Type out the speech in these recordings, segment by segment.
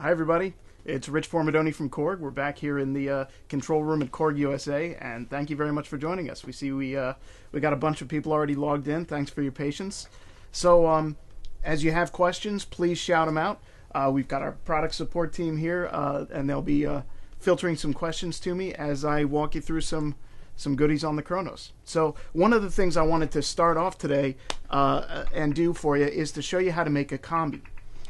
Hi everybody, it's Rich Formidoni from Korg. We're back here in the control room at Korg USA, and thank you very much for joining us. We see we got a bunch of people already logged in. Thanks for your patience. So as you have questions, please shout them out. We've got our product support team here, and they'll be filtering some questions to me as I walk you through some goodies on the Kronos. So one of the things I wanted to start off today and do for you is to show you how to make a combi.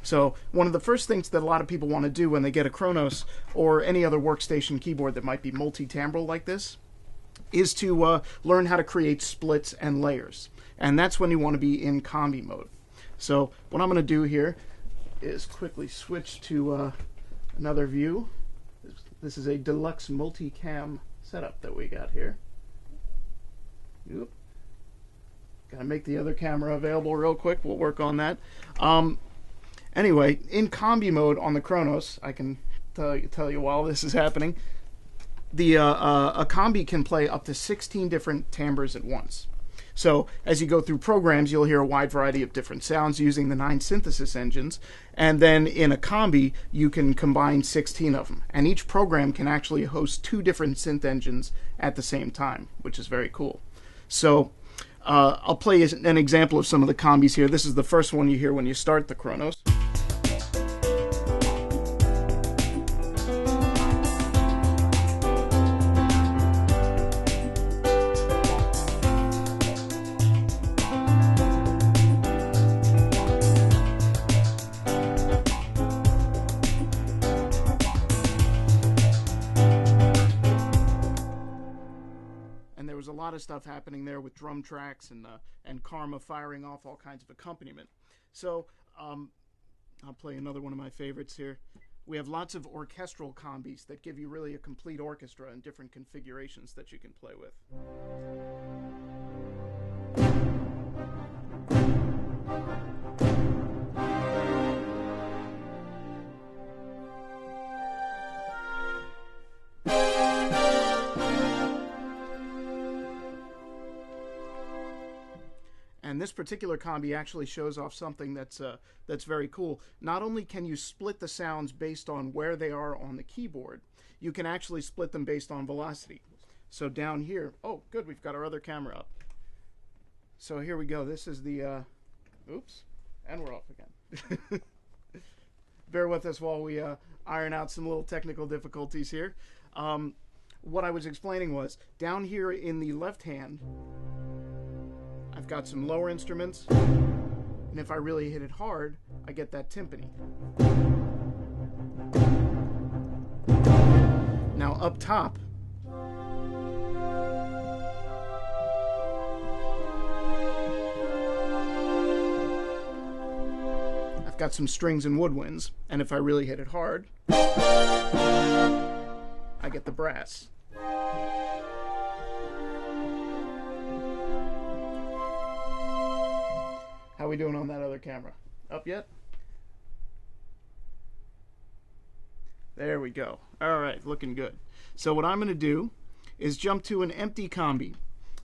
So one of the first things that a lot of people want to do when they get a Kronos or any other workstation keyboard that might be multi-timbral like this is to learn how to create splits and layers. And that's when you want to be in combi mode. So what I'm going to do here is quickly switch to another view. This is a deluxe multi-cam setup that we got here. Oop. Gotta make the other camera available real quick. We'll work on that. Anyway, in combi mode on the Kronos, I can tell you while this is happening, the a combi can play up to 16 different timbres at once. So as you go through programs, you'll hear a wide variety of different sounds using the 9 synthesis engines, and then in a combi, you can combine 16 of them. And each program can actually host 2 different synth engines at the same time, which is very cool. So I'll play an example of some of the combis here. This is the first one you hear when you start the Kronos. There was a lot of stuff happening there with drum tracks and Karma firing off all kinds of accompaniment. So I'll play another one of my favorites here. We have lots of orchestral combis that give you really a complete orchestra and different configurations that you can play with. And this particular combi actually shows off something that's very cool. Not only can you split the sounds based on where they are on the keyboard, you can actually split them based on velocity. So down here, oh good, we've got our other camera up. So here we go. This is the, oops, and we're off again. Bear with us while we iron out some little technical difficulties here. What I was explaining was, down here in the left hand, I've got some lower instruments, and if I really hit it hard, I get that timpani. Now up top, I've got some strings and woodwinds, and if I really hit it hard, I get the brass. How are we doing on that other camera? Up yet? There we go. All right, looking good. So what I'm going to do is jump to an empty combi.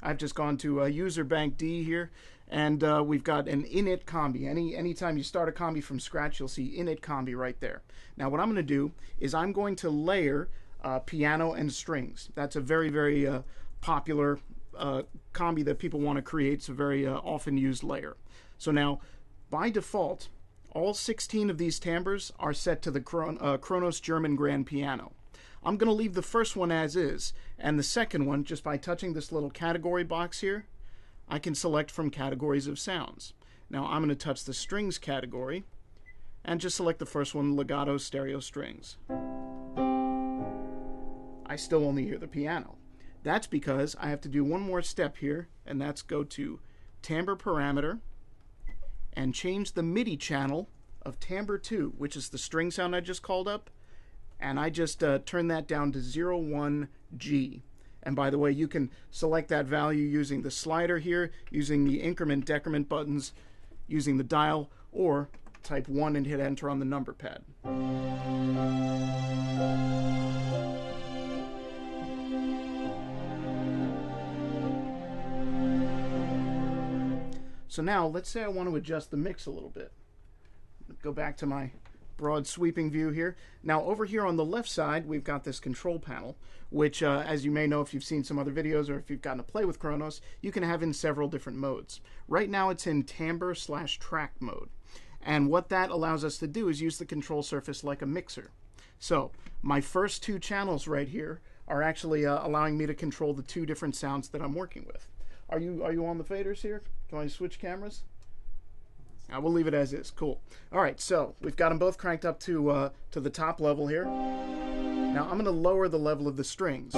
I've just gone to user bank D here, and we've got an init combi. Anytime you start a combi from scratch, you'll see init combi right there. Now what I'm going to do is I'm going to layer piano and strings. That's a very, very popular combi that people want to create. It's a very often used layer. So now, by default, all 16 of these timbres are set to the Kronos German Grand Piano. I'm going to leave the first one as is, and the second one, just by touching this little category box here, I can select from categories of sounds. Now I'm going to touch the strings category, and just select the first one, legato stereo strings. I still only hear the piano. That's because I have to do one more step here, and that's go to timbre parameter, and change the MIDI channel of timbre 2, which is the string sound I just called up, and I just turn that down to 01G. And by the way, you can select that value using the slider here, using the increment decrement buttons, using the dial, or type 1 and hit enter on the number pad. So now, let's say I want to adjust the mix a little bit. Go back to my broad sweeping view here. Now over here on the left side, we've got this control panel, which as you may know if you've seen some other videos or if you've gotten to play with Kronos, you can have in several different modes. Right now it's in timbre/track mode. And what that allows us to do is use the control surface like a mixer. So my first two channels right here are actually allowing me to control the two different sounds that I'm working with. Are you on the faders here? Do I switch cameras? We'll leave it as is. Cool. All right, so we've got them both cranked up to the top level here. Now I'm going to lower the level of the strings.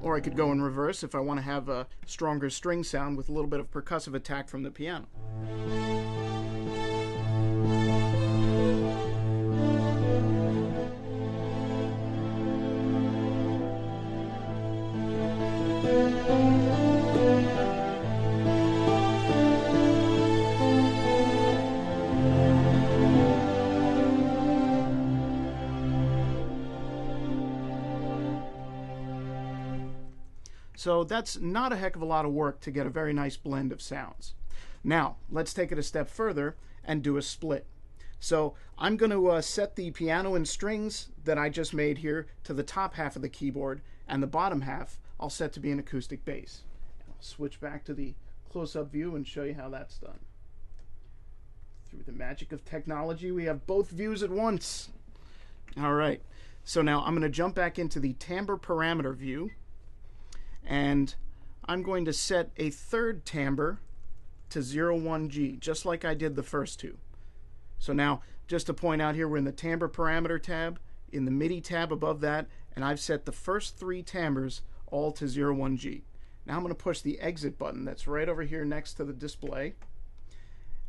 Or I could go in reverse if I want to have a stronger string sound with a little bit of percussive attack from the piano. So that's not a heck of a lot of work to get a very nice blend of sounds. Now, let's take it a step further and do a split. So I'm going to set the piano and strings that I just made here to the top half of the keyboard, and the bottom half I'll set to be an acoustic bass. I'll switch back to the close-up view and show you how that's done. Through the magic of technology, we have both views at once. All right, so now I'm going to jump back into the timbre parameter view, and I'm going to set a third timbre to 01G, just like I did the first two. So now, just to point out here, we're in the timbre parameter tab, in the MIDI tab above that, and I've set the first three timbres all to 01G. Now I'm going to push the exit button that's right over here next to the display.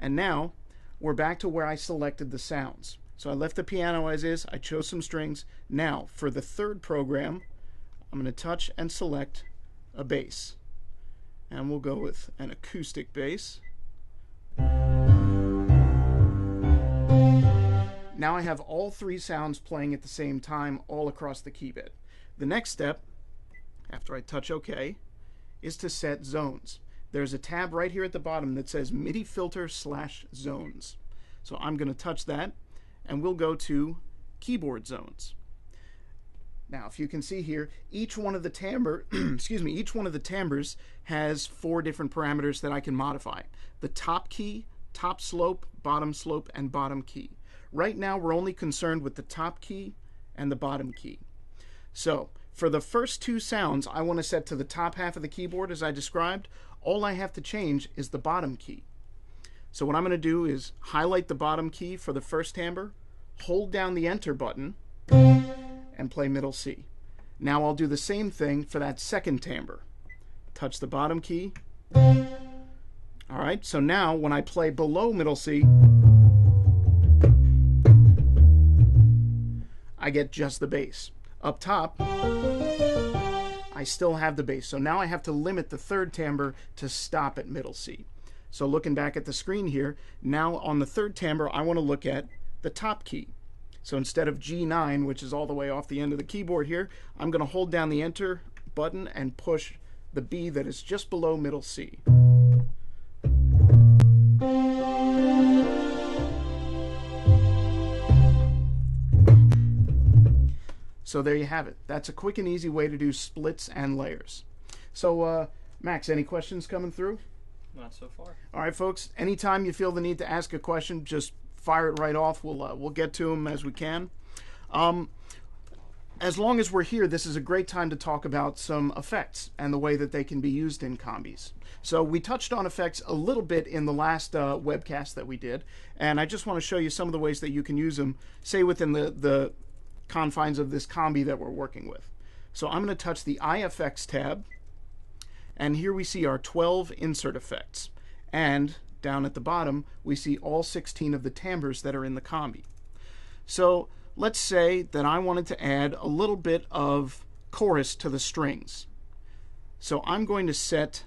And now, we're back to where I selected the sounds. So I left the piano as is, I chose some strings. Now, for the third program, I'm going to touch and select a bass, and we'll go with an acoustic bass. Now I have all three sounds playing at the same time all across the key bed. The next step, after I touch OK, is to set zones. There's a tab right here at the bottom that says MIDI filter/zones. So I'm going to touch that, and we'll go to keyboard zones. Now, if you can see here, each one of the each one of the timbres has 4 different parameters that I can modify. The top key, top slope, and bottom key. Right now, we're only concerned with the top key and the bottom key. So, for the first two sounds, I want to set to the top half of the keyboard as I described. All I have to change is the bottom key. So what I'm going to do is highlight the bottom key for the first timbre, hold down the Enter button, and play middle C. Now I'll do the same thing for that second timbre. Touch the bottom key. Alright, so now when I play below middle C, I get just the bass. Up top, I still have the bass. So now I have to limit the third timbre to stop at middle C. So looking back at the screen here, now on the third timbre, I want to look at the top key. So instead of G9, which is all the way off the end of the keyboard here, I'm going to hold down the Enter button and push the B that is just below middle C. So there you have it. That's a quick and easy way to do splits and layers. So Max, any questions coming through? Not so far. All right, folks. Anytime you feel the need to ask a question, just fire it right off. We'll get to them as we can. As long as we're here, this is a great time to talk about some effects and the way that they can be used in combis. So we touched on effects a little bit in the last webcast that we did, and I just want to show you some of the ways that you can use them, say within the confines of this combi that we're working with. So I'm going to touch the iFX tab, and here we see our 12 insert effects. And down at the bottom, we see all 16 of the timbres that are in the combi. So let's say that I wanted to add a little bit of chorus to the strings. So I'm going to set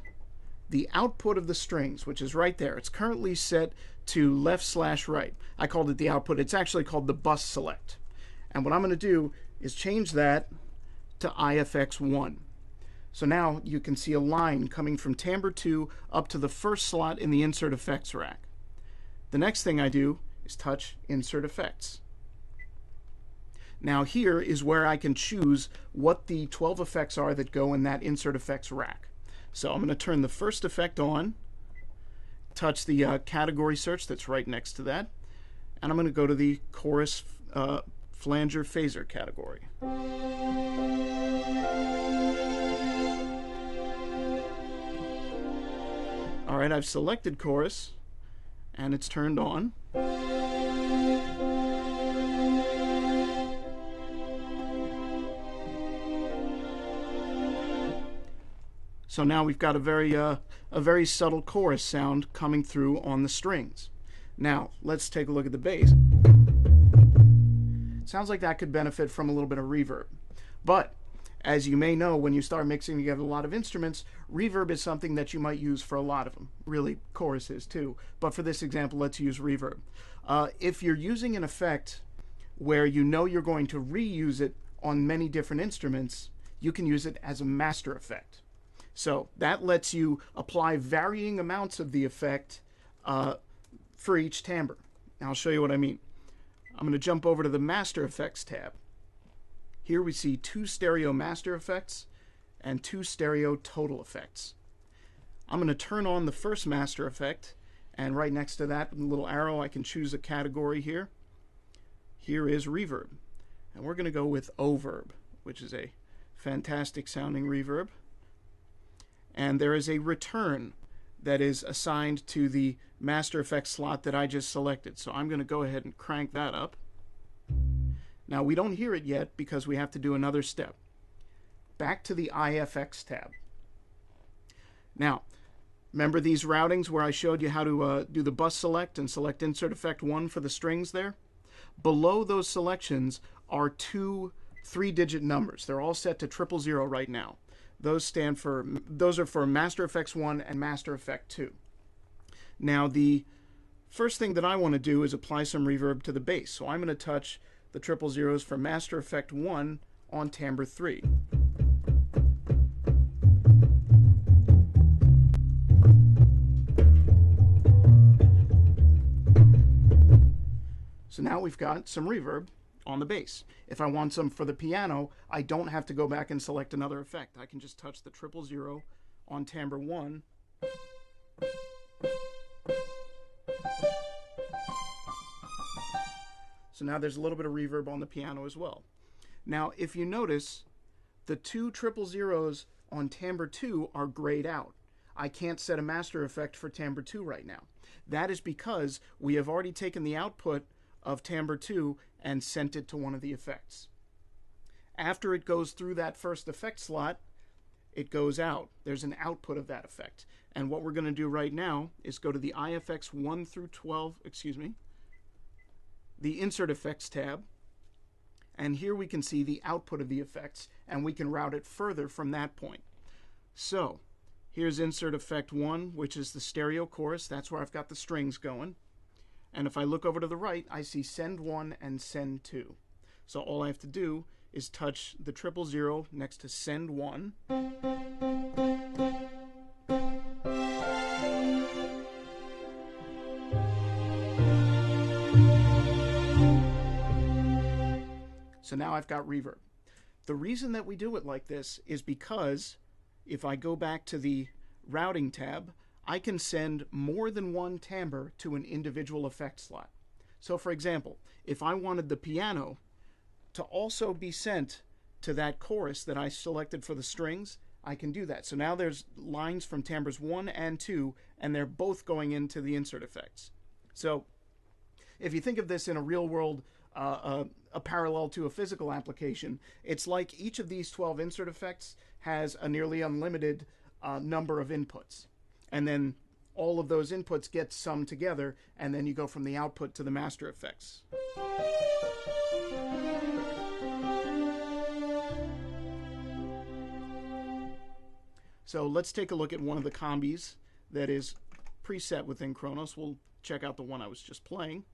the output of the strings, which is right there. It's currently set to left/right. I called it the output. It's actually called the bus select. And what I'm going to do is change that to IFX1. So now you can see a line coming from timbre 2 up to the first slot in the Insert Effects rack. The next thing I do is touch Insert Effects. Now here is where I can choose what the 12 effects are that go in that Insert Effects rack. So I'm going to turn the first effect on, touch the category search that's right next to that, and I'm going to go to the Chorus Flanger Phaser category. Alright, I've selected chorus, and it's turned on. So now we've got a very subtle chorus sound coming through on the strings. Now, let's take a look at the bass. Sounds like that could benefit from a little bit of reverb. But as you may know, when you start mixing together a lot of instruments, reverb is something that you might use for a lot of them. Really, choruses too. But for this example, let's use reverb. If you're using an effect where you know you're going to reuse it on many different instruments, you can use it as a master effect. So that lets you apply varying amounts of the effect for each timbre. Now I'll show you what I mean. I'm going to jump over to the Master Effects tab. Here we see 2 stereo master effects and 2 stereo total effects. I'm going to turn on the first master effect, and right next to that little arrow I can choose a category here. Here is reverb, and we're going to go with Overb, which is a fantastic sounding reverb. And there is a return that is assigned to the master effects slot that I just selected. So I'm going to go ahead and crank that up. Now we don't hear it yet because we have to do another step. Back to the IFX tab. Now, remember these routings where I showed you how to do the bus select and select Insert Effect 1 for the strings there? Below those selections are 2 3-digit numbers. They're all set to 000 right now. Those are for Master Effects 1 and Master Effect 2. Now the first thing that I want to do is apply some reverb to the bass. So I'm going to touch the 000s for Master Effect 1 on timbre 3. So now we've got some reverb on the bass. If I want some for the piano, I don't have to go back and select another effect. I can just touch the 000 on timbre 1. So now there's a little bit of reverb on the piano as well. Now, if you notice, the 2 000s on timbre 2 are grayed out. I can't set a master effect for timbre 2 right now. That is because we have already taken the output of timbre 2 and sent it to one of the effects. After it goes through that first effect slot, it goes out. There's an output of that effect. And what we're going to do right now is go to the IFX 1 through 12, the Insert Effects tab, and here we can see the output of the effects, and we can route it further from that point. So here's Insert Effect 1, which is the stereo chorus. That's where I've got the strings going. And if I look over to the right, I see Send 1 and Send 2. So all I have to do is touch the 000 next to Send 1. So now I've got reverb. The reason that we do it like this is because if I go back to the routing tab, I can send more than one timbre to an individual effect slot. So for example, if I wanted the piano to also be sent to that chorus that I selected for the strings, I can do that. So now there's lines from timbres 1 and 2, and they're both going into the insert effects. So if you think of this in a real world, a parallel to a physical application, it's like each of these 12 insert effects has a nearly unlimited number of inputs. And then all of those inputs get summed together, and then you go from the output to the master effects. So let's take a look at one of the combis that is preset within Kronos. We'll check out the one I was just playing.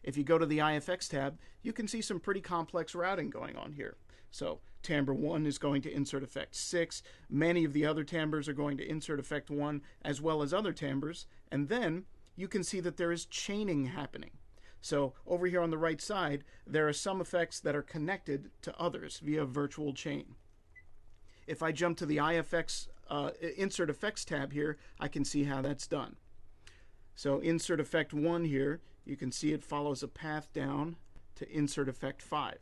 If you go to the IFX tab, you can see some pretty complex routing going on here. So timbre 1 is going to insert effect 6. Many of the other timbres are going to insert effect 1, as well as other timbres. And then you can see that there is chaining happening. So over here on the right side, there are some effects that are connected to others via virtual chain. If I jump to the IFX Insert Effects tab here, I can see how that's done. So Insert Effect 1 here, you can see it follows a path down to Insert Effect 5.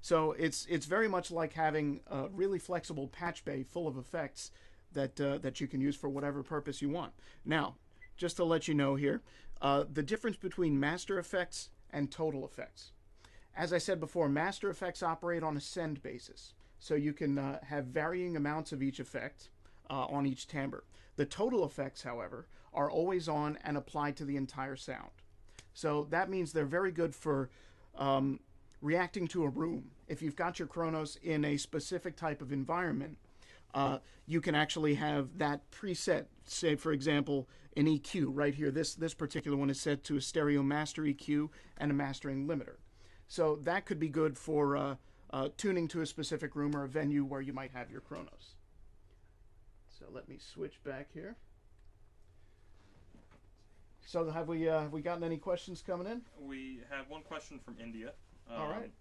So it's very much like having a really flexible patch bay full of effects that you can use for whatever purpose you want. Now, just to let you know here, the difference between master effects and total effects. As I said before, master effects operate on a send basis. So you can have varying amounts of each effect on each timbre. The total effects, however, are always on and applied to the entire sound. So that means they're very good for reacting to a room. If you've got your Kronos in a specific type of environment, you can actually have that preset. Say, for example, an EQ right here. This particular one is set to a stereo master EQ and a mastering limiter. So that could be good for tuning to a specific room or a venue where you might have your Kronos. So let me switch back here. So have we gotten any questions coming in? We have one question from India. All right.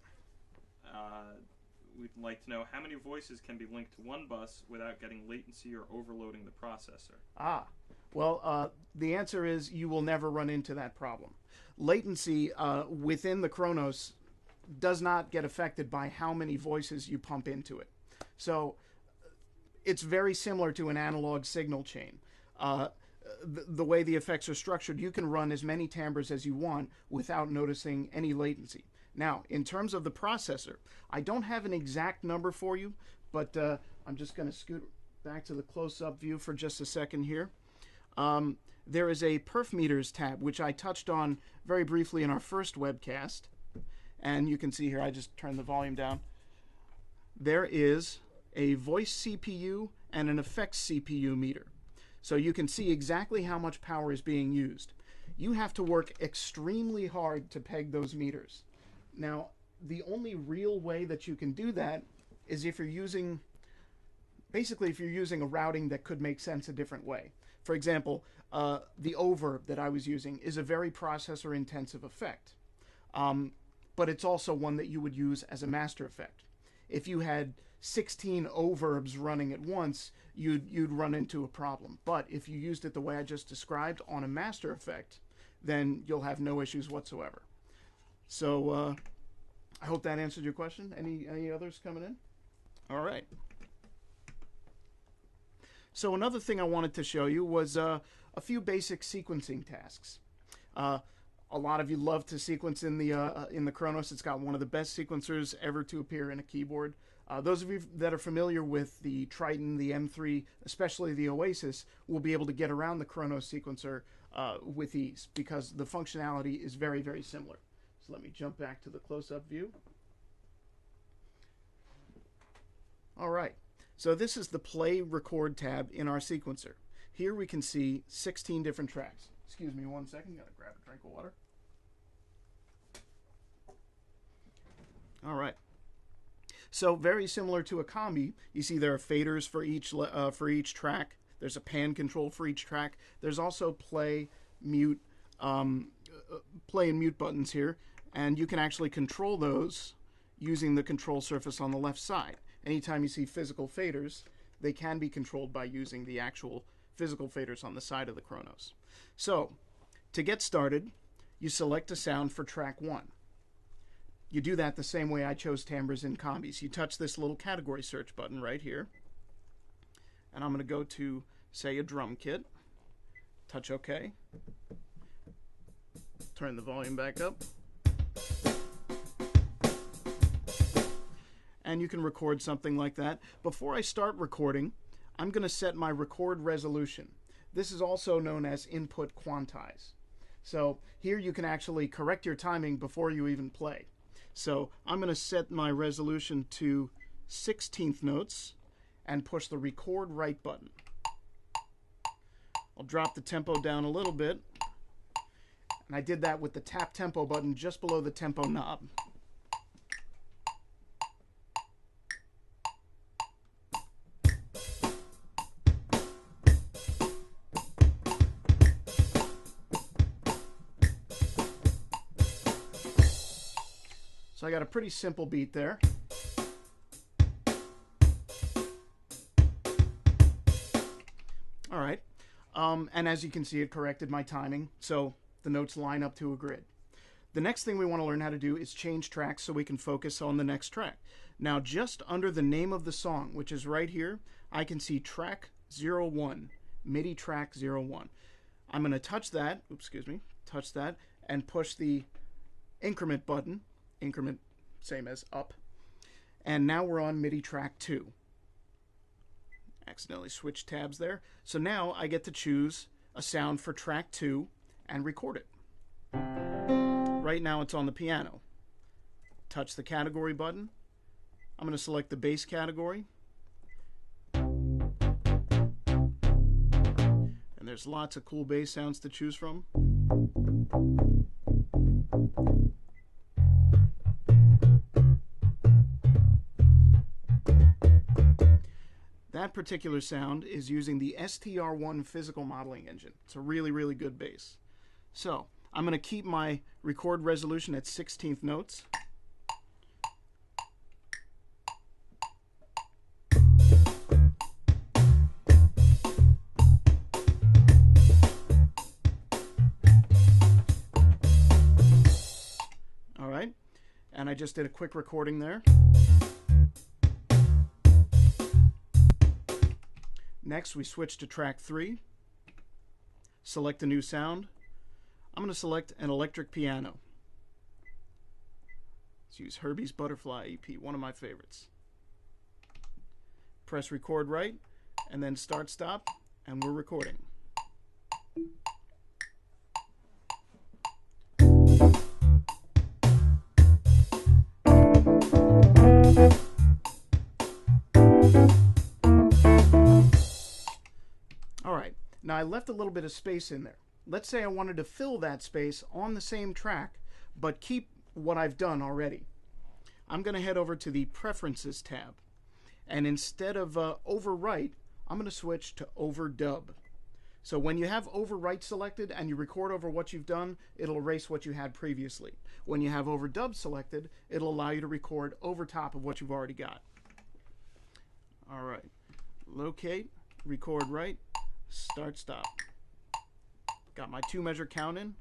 We'd like to know how many voices can be linked to one bus without getting latency or overloading the processor. Well, the answer is you will never run into that problem. Latency within the Kronos does not get affected by how many voices you pump into it. So it's very similar to an analog signal chain. The way the effects are structured, you can run as many timbres as you want without noticing any latency. Now, in terms of the processor, I don't have an exact number for you, but I'm just going to scoot back to the close-up view for just a second here. There is a perf meters tab, which I touched on very briefly in our first webcast. And you can see here, I just turned the volume down. There is a voice CPU and an effects CPU meter. So you can see exactly how much power is being used. You have to work extremely hard to peg those meters. Now, the only real way that you can do that is if you're using, basically if you're using a routing that could make sense a different way. For example, the overb that I was using is a very processor intensive effect. But it's also one that you would use as a master effect. If you had 16 overbs running at once, you'd run into a problem. But if you used it the way I just described on a master effect, then you'll have no issues whatsoever. So I hope that answered your question. Any others coming in? All right. So another thing I wanted to show you was a few basic sequencing tasks. A lot of you love to sequence in the Kronos. It's got one of the best sequencers ever to appear in a keyboard. Those of you that are familiar with the Triton, the M3, especially the Oasis, will be able to get around the Kronos sequencer with ease because the functionality is very, very similar. So let me jump back to the close-up view. All right. So this is the Play Record tab in our sequencer. Here we can see 16 different tracks. Excuse me one second. Gotta grab a drink of water. All right. So very similar to a combi, you see there are faders for each track. There's a pan control for each track. There's also play, mute, play and mute buttons here, and you can actually control those using the control surface on the left side. Anytime you see physical faders, they can be controlled by using the actual physical faders on the side of the Kronos. So, to get started, you select a sound for track 1. You do that the same way I chose timbres in combis. You touch this little category search button right here, and I'm going to go to, say, a drum kit. Touch OK. Turn the volume back up. And you can record something like that. Before I start recording, I'm going to set my record resolution. This is also known as input quantize. So here you can actually correct your timing before you even play. So I'm going to set my resolution to 16th notes and push the record right button. I'll drop the tempo down a little bit. And I did that with the tap tempo button just below the tempo knob. So I got a pretty simple beat there. All right. And as you can see, it corrected my timing, so the notes line up to a grid. The next thing we want to learn how to do is change tracks so we can focus on the next track. Now, just under the name of the song, which is right here, I can see track 01, MIDI track 01. I'm going to touch that, touch that, and push the increment button, increment same as up, and now we're on MIDI track 2. Accidentally switched tabs there. So now I get to choose a sound for track 2 and record it. Right now it's on the piano. Touch the category button. I'm going to select the bass category. And there's lots of cool bass sounds to choose from. That particular sound is using the STR1 physical modeling engine. It's a really, really good bass. So I'm going to keep my record resolution at 16th notes. All right, and I just did a quick recording there. Next, we switch to track 3. Select a new sound. I'm going to select an electric piano. Let's use Herbie's Butterfly EP, one of my favorites. Press record right, and then start stop, and we're recording. Now I left a little bit of space in there. Let's say I wanted to fill that space on the same track, but keep what I've done already. I'm going to head over to the Preferences tab, and instead of Overwrite, I'm going to switch to Overdub. So when you have Overwrite selected and you record over what you've done, it'll erase what you had previously. When you have Overdub selected, it'll allow you to record over top of what you've already got. All right, locate, record right, start stop. Got my 2-measure count in.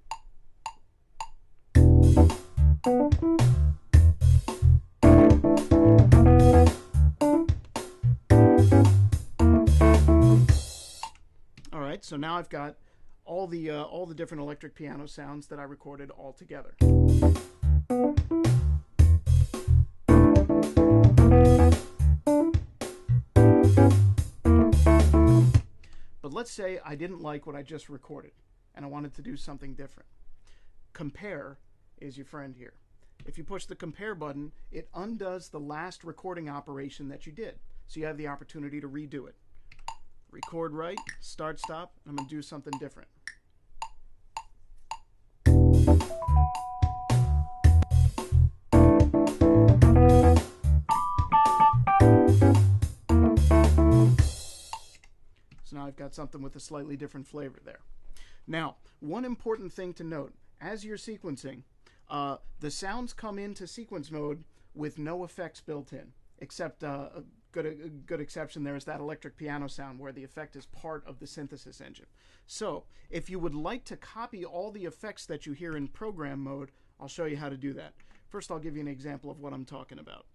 All right, so now I've got all the different electric piano sounds that I recorded all together. But let's say I didn't like what I just recorded and I wanted to do something different. Compare is your friend here. If you push the compare button, it undoes the last recording operation that you did. So you have the opportunity to redo it. Record right, start stop, I'm going to do something different. So now I've got something with a slightly different flavor there. Now, one important thing to note, as you're sequencing, the sounds come into sequence mode with no effects built in, except a good exception there is that electric piano sound where the effect is part of the synthesis engine. So, if you would like to copy all the effects that you hear in program mode, I'll show you how to do that. First, I'll give you an example of what I'm talking about.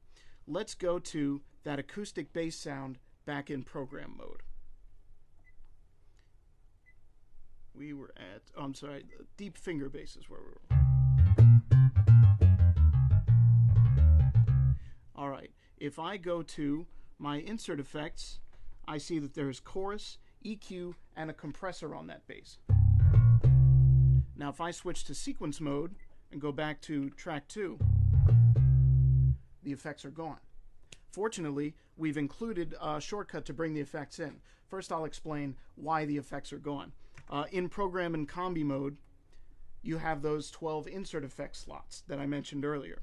Let's go to that acoustic bass sound back in program mode. We were at, oh, I'm sorry, deep finger bass is where we were. All right, if I go to my insert effects, I see that there's chorus, EQ, and a compressor on that bass. Now if I switch to sequence mode and go back to track 2, the effects are gone. Fortunately, we've included a shortcut to bring the effects in. First, I'll explain why the effects are gone. In program and combi mode, you have those 12 insert effect slots that I mentioned earlier.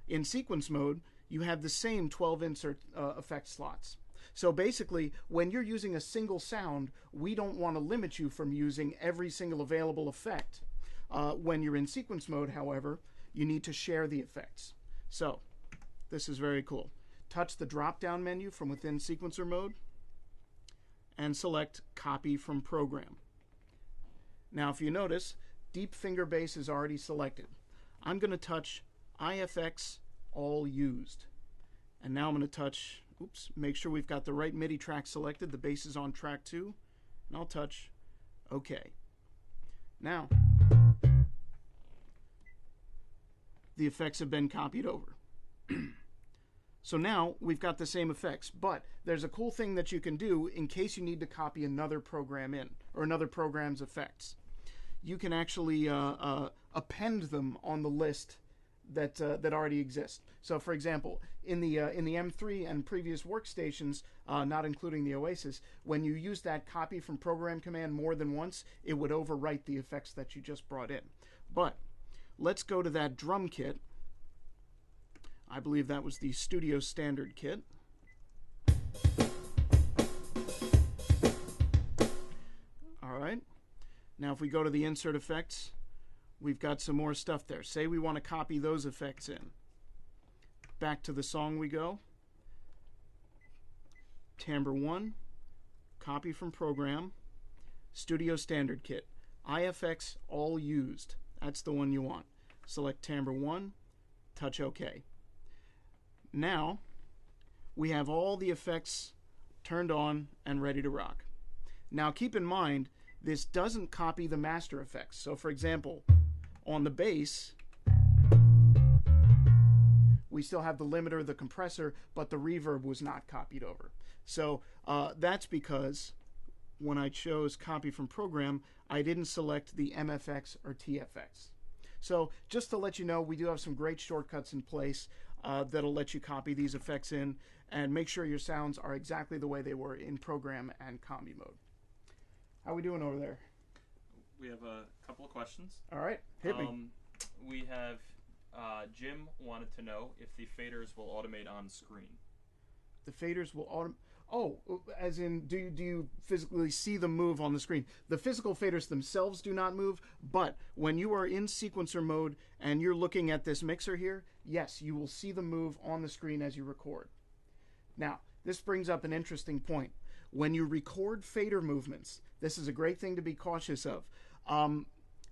In sequence mode, you have the same 12 insert effect slots. So basically, when you're using a single sound, we don't want to limit you from using every single available effect. When you're in sequence mode, however, you need to share the effects. So this is very cool. Touch the drop-down menu from within sequencer mode and select Copy from Program. Now, if you notice, Deep Finger Bass is already selected. I'm going to touch IFX All Used. And now I'm going to touch, make sure we've got the right MIDI track selected. The bass is on track 2. And I'll touch OK. Now, the effects have been copied over. So now we've got the same effects, but there's a cool thing that you can do in case you need to copy another program in, or another program's effects. You can actually append them on the list that already exists. So, for example, in the M3 and previous workstations, not including the Oasis, when you use that copy from program command more than once, it would overwrite the effects that you just brought in. But let's go to that drum kit. I believe that was the Studio Standard kit. All right. Now if we go to the insert effects, we've got some more stuff there. Say we want to copy those effects in. Back to the song we go. Timbre 1, copy from program, Studio Standard kit. IFX All Used. That's the one you want. Select Timbre 1, touch OK. Now we have all the effects turned on and ready to rock. Now keep in mind, this doesn't copy the master effects. So for example, on the bass, we still have the limiter, the compressor, but the reverb was not copied over. So that's because when I chose copy from program, I didn't select the MFX or TFX. So just to let you know, we do have some great shortcuts in place that'll let you copy these effects in and make sure your sounds are exactly the way they were in program and combi mode. How we doing over there? We have a couple of questions. All right, hit me. We have Jim wanted to know if the faders will automate on screen. The faders will automate. Oh, as in, do you physically see them move on the screen? The physical faders themselves do not move, but when you are in sequencer mode and you're looking at this mixer here, yes, you will see them move on the screen as you record. Now, this brings up an interesting point. When you record fader movements, this is a great thing to be cautious of.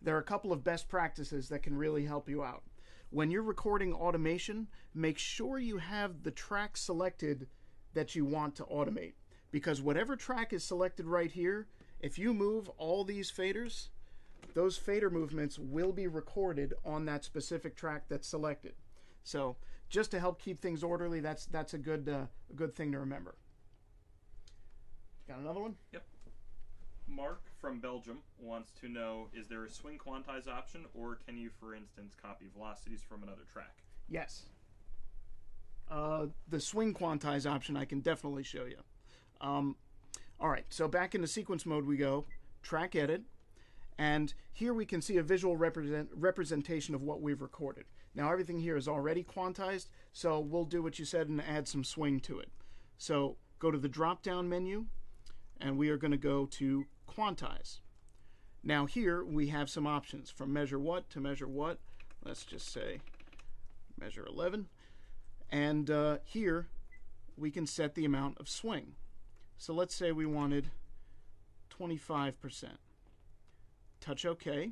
There are a couple of best practices that can really help you out. When you're recording automation, make sure you have the track selected that you want to automate, because whatever track is selected right here, if you move all these faders, those fader movements will be recorded on that specific track that's selected. So just to help keep things orderly, that's a good thing to remember. Got another one? Yep. Mark from Belgium wants to know, is there a swing quantize option, or can you, for instance, copy velocities from another track? Yes. The swing quantize option I can definitely show you. All right, so back into sequence mode we go, track edit, and here we can see a visual representation of what we've recorded. Now everything here is already quantized, so we'll do what you said and add some swing to it. So go to the drop-down menu, and we are going to go to quantize. Now here we have some options from measure what to measure what. Let's just say measure 11. And here we can set the amount of swing. So let's say we wanted 25%. Touch OK.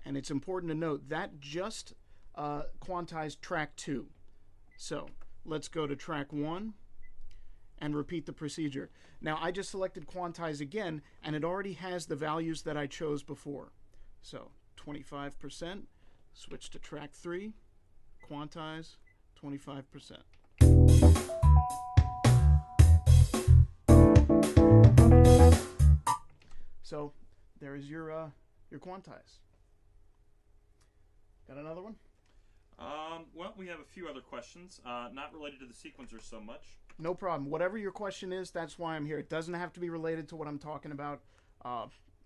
And it's important to note that just quantized track 2. So let's go to track 1 and repeat the procedure. Now I just selected quantize again, and it already has the values that I chose before. So 25%, switch to track 3, quantize, 25%. So there is your quantize. Got another one? Well, we have a few other questions, not related to the sequencer so much. No problem. Whatever your question is, that's why I'm here. It doesn't have to be related to what I'm talking about.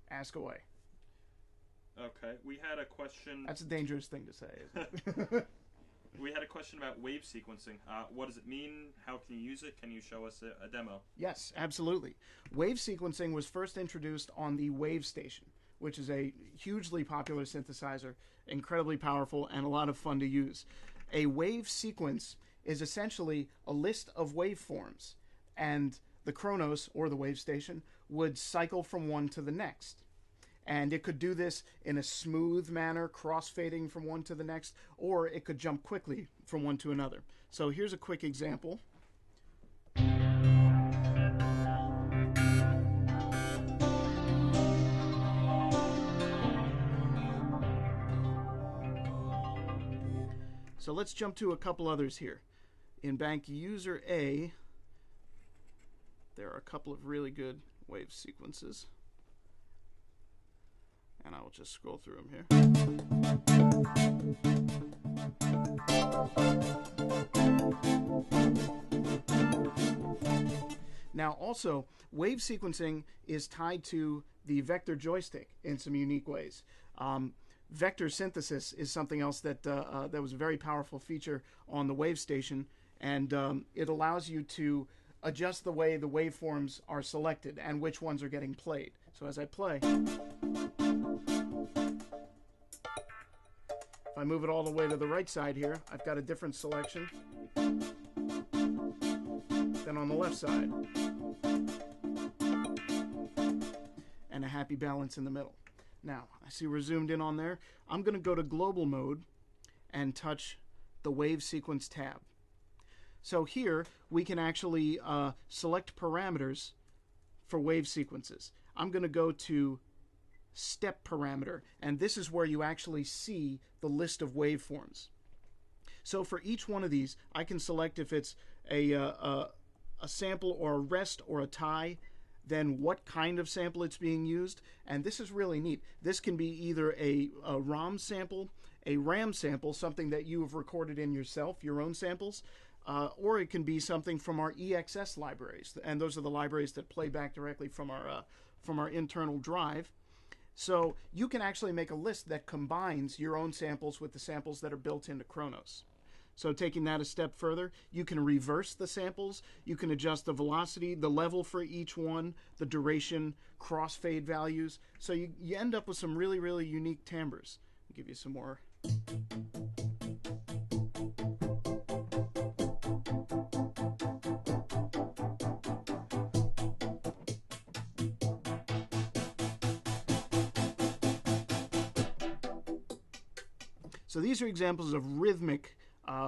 Ask away. Okay, we had a question. That's a dangerous thing to say, isn't it? We had a question about wave sequencing. What does it mean? How can you use it? Can you show us a demo? Yes, absolutely. Wave sequencing was first introduced on the Wave Station, which is a hugely popular synthesizer, incredibly powerful, and a lot of fun to use. A wave sequence is essentially a list of waveforms, and the Kronos, or the wave station, would cycle from one to the next. And it could do this in a smooth manner, cross-fading from one to the next, or it could jump quickly from one to another. So here's a quick example. So let's jump to a couple others here. In bank user A, there are a couple of really good wave sequences. And I will just scroll through them here. Now also, wave sequencing is tied to the vector joystick in some unique ways. Vector synthesis is something else that that was a very powerful feature on the wave station, and it allows you to adjust the way the waveforms are selected and which ones are getting played. So as I play, if I move it all the way to the right side here, I've got a different selection than on the left side, and a happy balance in the middle. Now, I see we're zoomed in on there. I'm going to go to global mode and touch the wave sequence tab. So here we can actually select parameters for wave sequences. I'm going to go to step parameter, and this is where you actually see the list of waveforms. So for each one of these, I can select if it's a sample or a rest or a tie, then what kind of sample it's being used, and this is really neat. This can be either a ROM sample, a RAM sample, something that you have recorded in yourself, your own samples, or it can be something from our EXS libraries, and those are the libraries that play back directly from our internal drive. So you can actually make a list that combines your own samples with the samples that are built into Kronos. So taking that a step further, you can reverse the samples, you can adjust the velocity, the level for each one, the duration, crossfade values. So you end up with some really, really unique timbres. I'll give you some more. So these are examples of rhythmic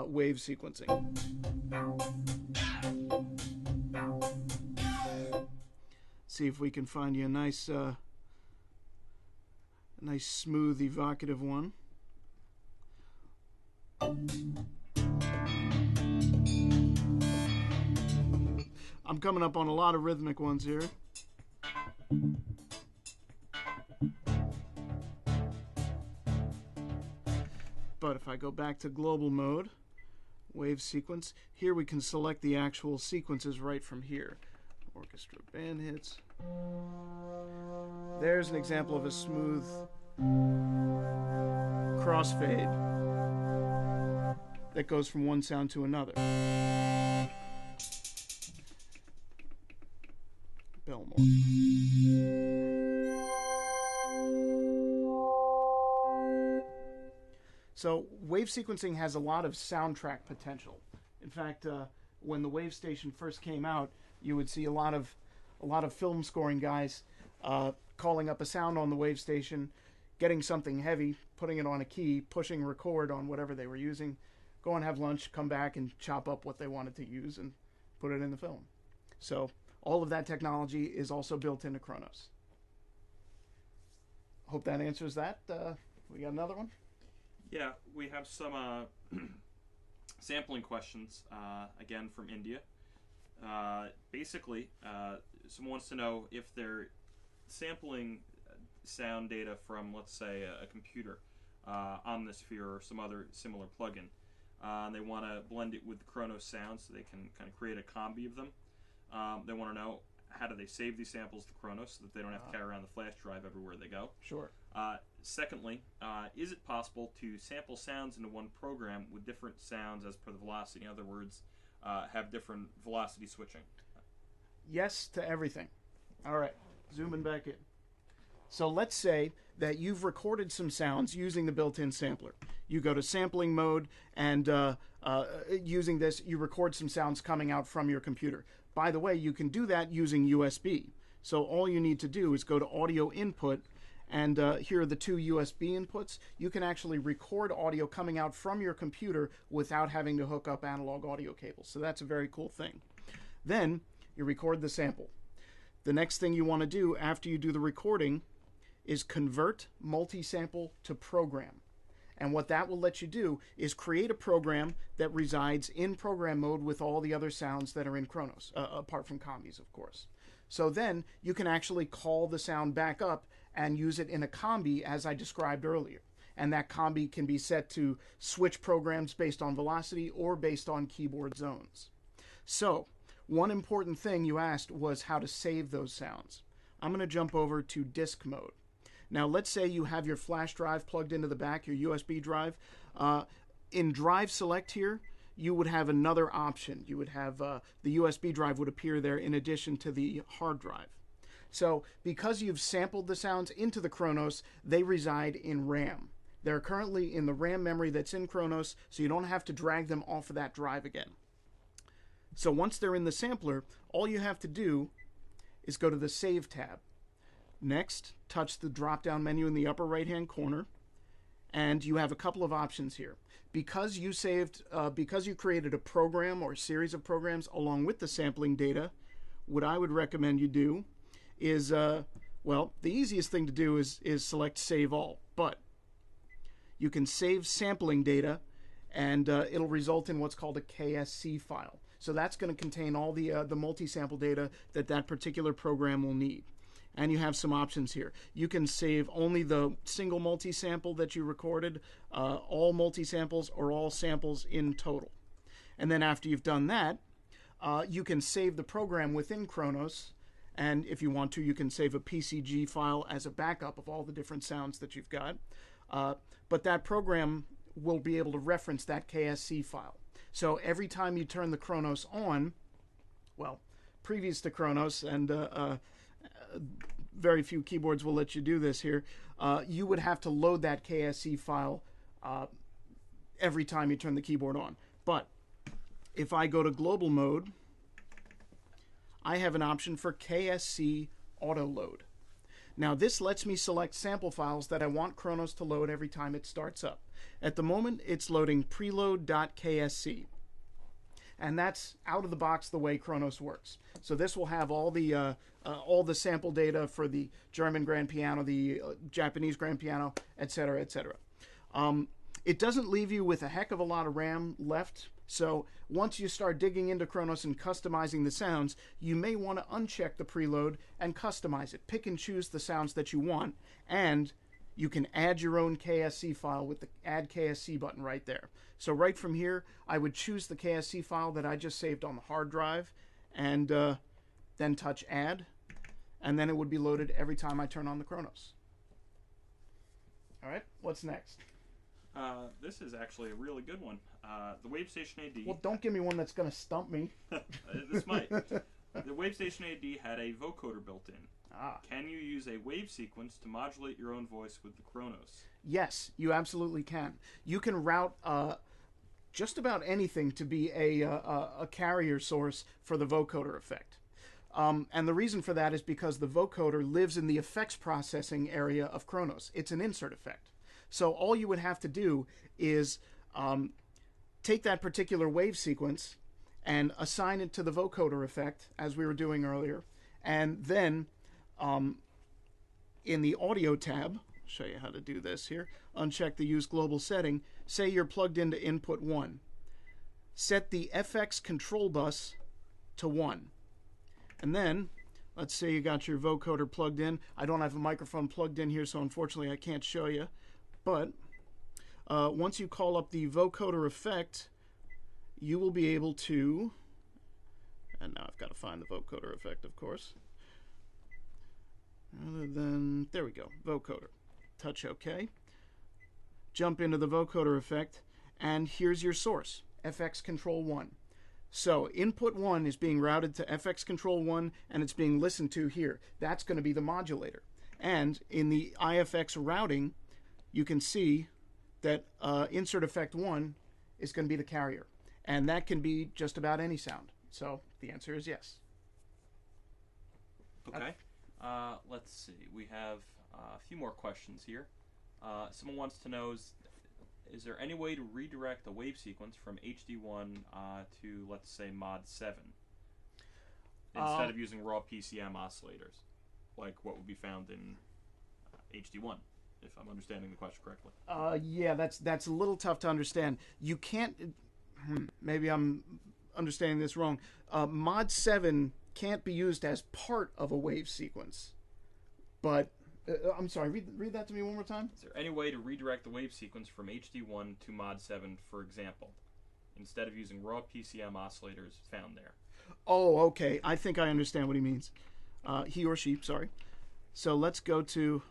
wave sequencing. See if we can find you a nice smooth, evocative one. I'm coming up on a lot of rhythmic ones here. But if I go back to global mode, wave sequence, here we can select the actual sequences right from here. Orchestra band hits. There's an example of a smooth crossfade that goes from one sound to another. Belmore. So wave sequencing has a lot of soundtrack potential. In fact, when the wave station first came out, you would see a lot of film scoring guys calling up a sound on the wave station, getting something heavy, putting it on a key, pushing record on whatever they were using, go and have lunch, come back and chop up what they wanted to use and put it in the film. So all of that technology is also built into Kronos. Hope that answers that. We got another one? Yeah, we have some sampling questions, again from India. Basically, someone wants to know if they're sampling sound data from, let's say, a computer, Omnisphere or some other similar plugin. And they want to blend it with Kronos sounds so they can kind of create a combi of them. They want to know, how do they save these samples to Kronos so that they don't have to carry around the flash drive everywhere they go? Sure. Secondly, is it possible to sample sounds into one program with different sounds as per the velocity? In other words, have different velocity switching? Yes to everything. All right, zooming back in. So let's say that you've recorded some sounds using the built-in sampler. You go to sampling mode, and using this, you record some sounds coming out from your computer. By the way, you can do that using USB. So all you need to do is go to audio input, and here are the two USB inputs. You can actually record audio coming out from your computer without having to hook up analog audio cables. So that's a very cool thing. Then you record the sample. The next thing you want to do after you do the recording is convert multi-sample to program. And what that will let you do is create a program that resides in program mode with all the other sounds that are in Kronos, apart from combis, of course. So then you can actually call the sound back up and use it in a combi as I described earlier. And that combi can be set to switch programs based on velocity or based on keyboard zones. So one important thing you asked was how to save those sounds. I'm going to jump over to disk mode. Now let's say you have your flash drive plugged into the back, your USB drive. In drive select here, you would have another option. You would have the USB drive would appear there in addition to the hard drive. So because you've sampled the sounds into the Kronos, they reside in RAM. They're currently in the RAM memory that's in Kronos, so you don't have to drag them off of that drive again. So once they're in the sampler, all you have to do is go to the Save tab. Next, touch the drop-down menu in the upper right-hand corner, and you have a couple of options here. Because you created a program or a series of programs along with the sampling data, what I would recommend you do is, well, the easiest thing to do is select Save All, but you can save sampling data, and it'll result in what's called a KSC file. So that's going to contain all the multi-sample data that particular program will need. And you have some options here. You can save only the single multi-sample that you recorded, all multi-samples, or all samples in total. And then after you've done that, you can save the program within Kronos, and if you want to, you can save a PCG file as a backup of all the different sounds that you've got. But that program will be able to reference that KSC file. So every time you turn the Kronos on, well, previous to Kronos, and very few keyboards will let you do this here, you would have to load that KSC file every time you turn the keyboard on. But if I go to global mode, I have an option for KSC auto load. Now this lets me select sample files that I want Kronos to load every time it starts up. At the moment it's loading preload.ksc. And that's out of the box the way Kronos works. So this will have all the sample data for the German grand piano, the Japanese grand piano, etc., etc. It doesn't leave you with a heck of a lot of RAM left. So once you start digging into Kronos and customizing the sounds, you may want to uncheck the preload and customize it. Pick and choose the sounds that you want, and you can add your own KSC file with the Add KSC button right there. So right from here, I would choose the KSC file that I just saved on the hard drive, and then touch Add, and then it would be loaded every time I turn on the Kronos. All right, what's next? This is actually a really good one. The WaveStation AD. Well, don't give me one that's going to stump me. This might. The WaveStation AD had a vocoder built in. Ah. Can you use a wave sequence to modulate your own voice with the Kronos? Yes, you absolutely can. You can route just about anything to be a carrier source for the vocoder effect. And the reason for that is because the vocoder lives in the effects processing area of Kronos. It's an insert effect. So all you would have to do is take that particular wave sequence and assign it to the vocoder effect, as we were doing earlier, and then in the audio tab, I'll show you how to do this here, uncheck the use global setting, say you're plugged into input 1. Set the FX control bus to 1. And then, let's say you got your vocoder plugged in. I don't have a microphone plugged in here, so unfortunately I can't show you. But once you call up the vocoder effect, you will be able to, and now I've got to find the vocoder effect, of course. Other than, there we go, vocoder. Touch OK. Jump into the vocoder effect, and here's your source, FX Control 1. So input 1 is being routed to FX Control 1, and it's being listened to here. That's going to be the modulator. And in the IFX routing, you can see that insert effect 1 is going to be the carrier. And that can be just about any sound. So the answer is yes. Okay. Let's see. We have a few more questions here. Someone wants to know, is there any way to redirect the wave sequence from HD1 to, let's say, Mod 7 instead of using raw PCM oscillators, like what would be found in HD1, if I'm understanding the question correctly? Yeah, that's a little tough to understand. You can't... maybe I'm understanding this wrong. Mod 7 can't be used as part of a wave sequence. But, I'm sorry, read that to me one more time. Is there any way to redirect the wave sequence from HD1 to Mod 7, for example, instead of using raw PCM oscillators found there? Oh, okay. I think I understand what he means. He or she, sorry. So let's go to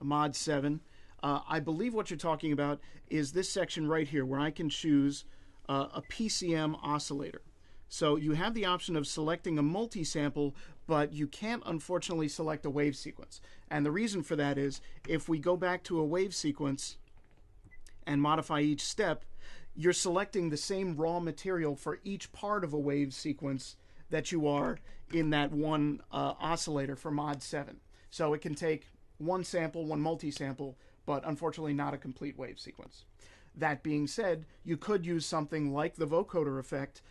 Mod 7. I believe what you're talking about is this section right here where I can choose a PCM oscillator. So you have the option of selecting a multi-sample, but you can't unfortunately select a wave sequence. And the reason for that is if we go back to a wave sequence and modify each step, you're selecting the same raw material for each part of a wave sequence that you are in that one oscillator for Mod 7. So it can take one sample, one multi-sample, but unfortunately not a complete wave sequence. That being said, you could use something like the vocoder effect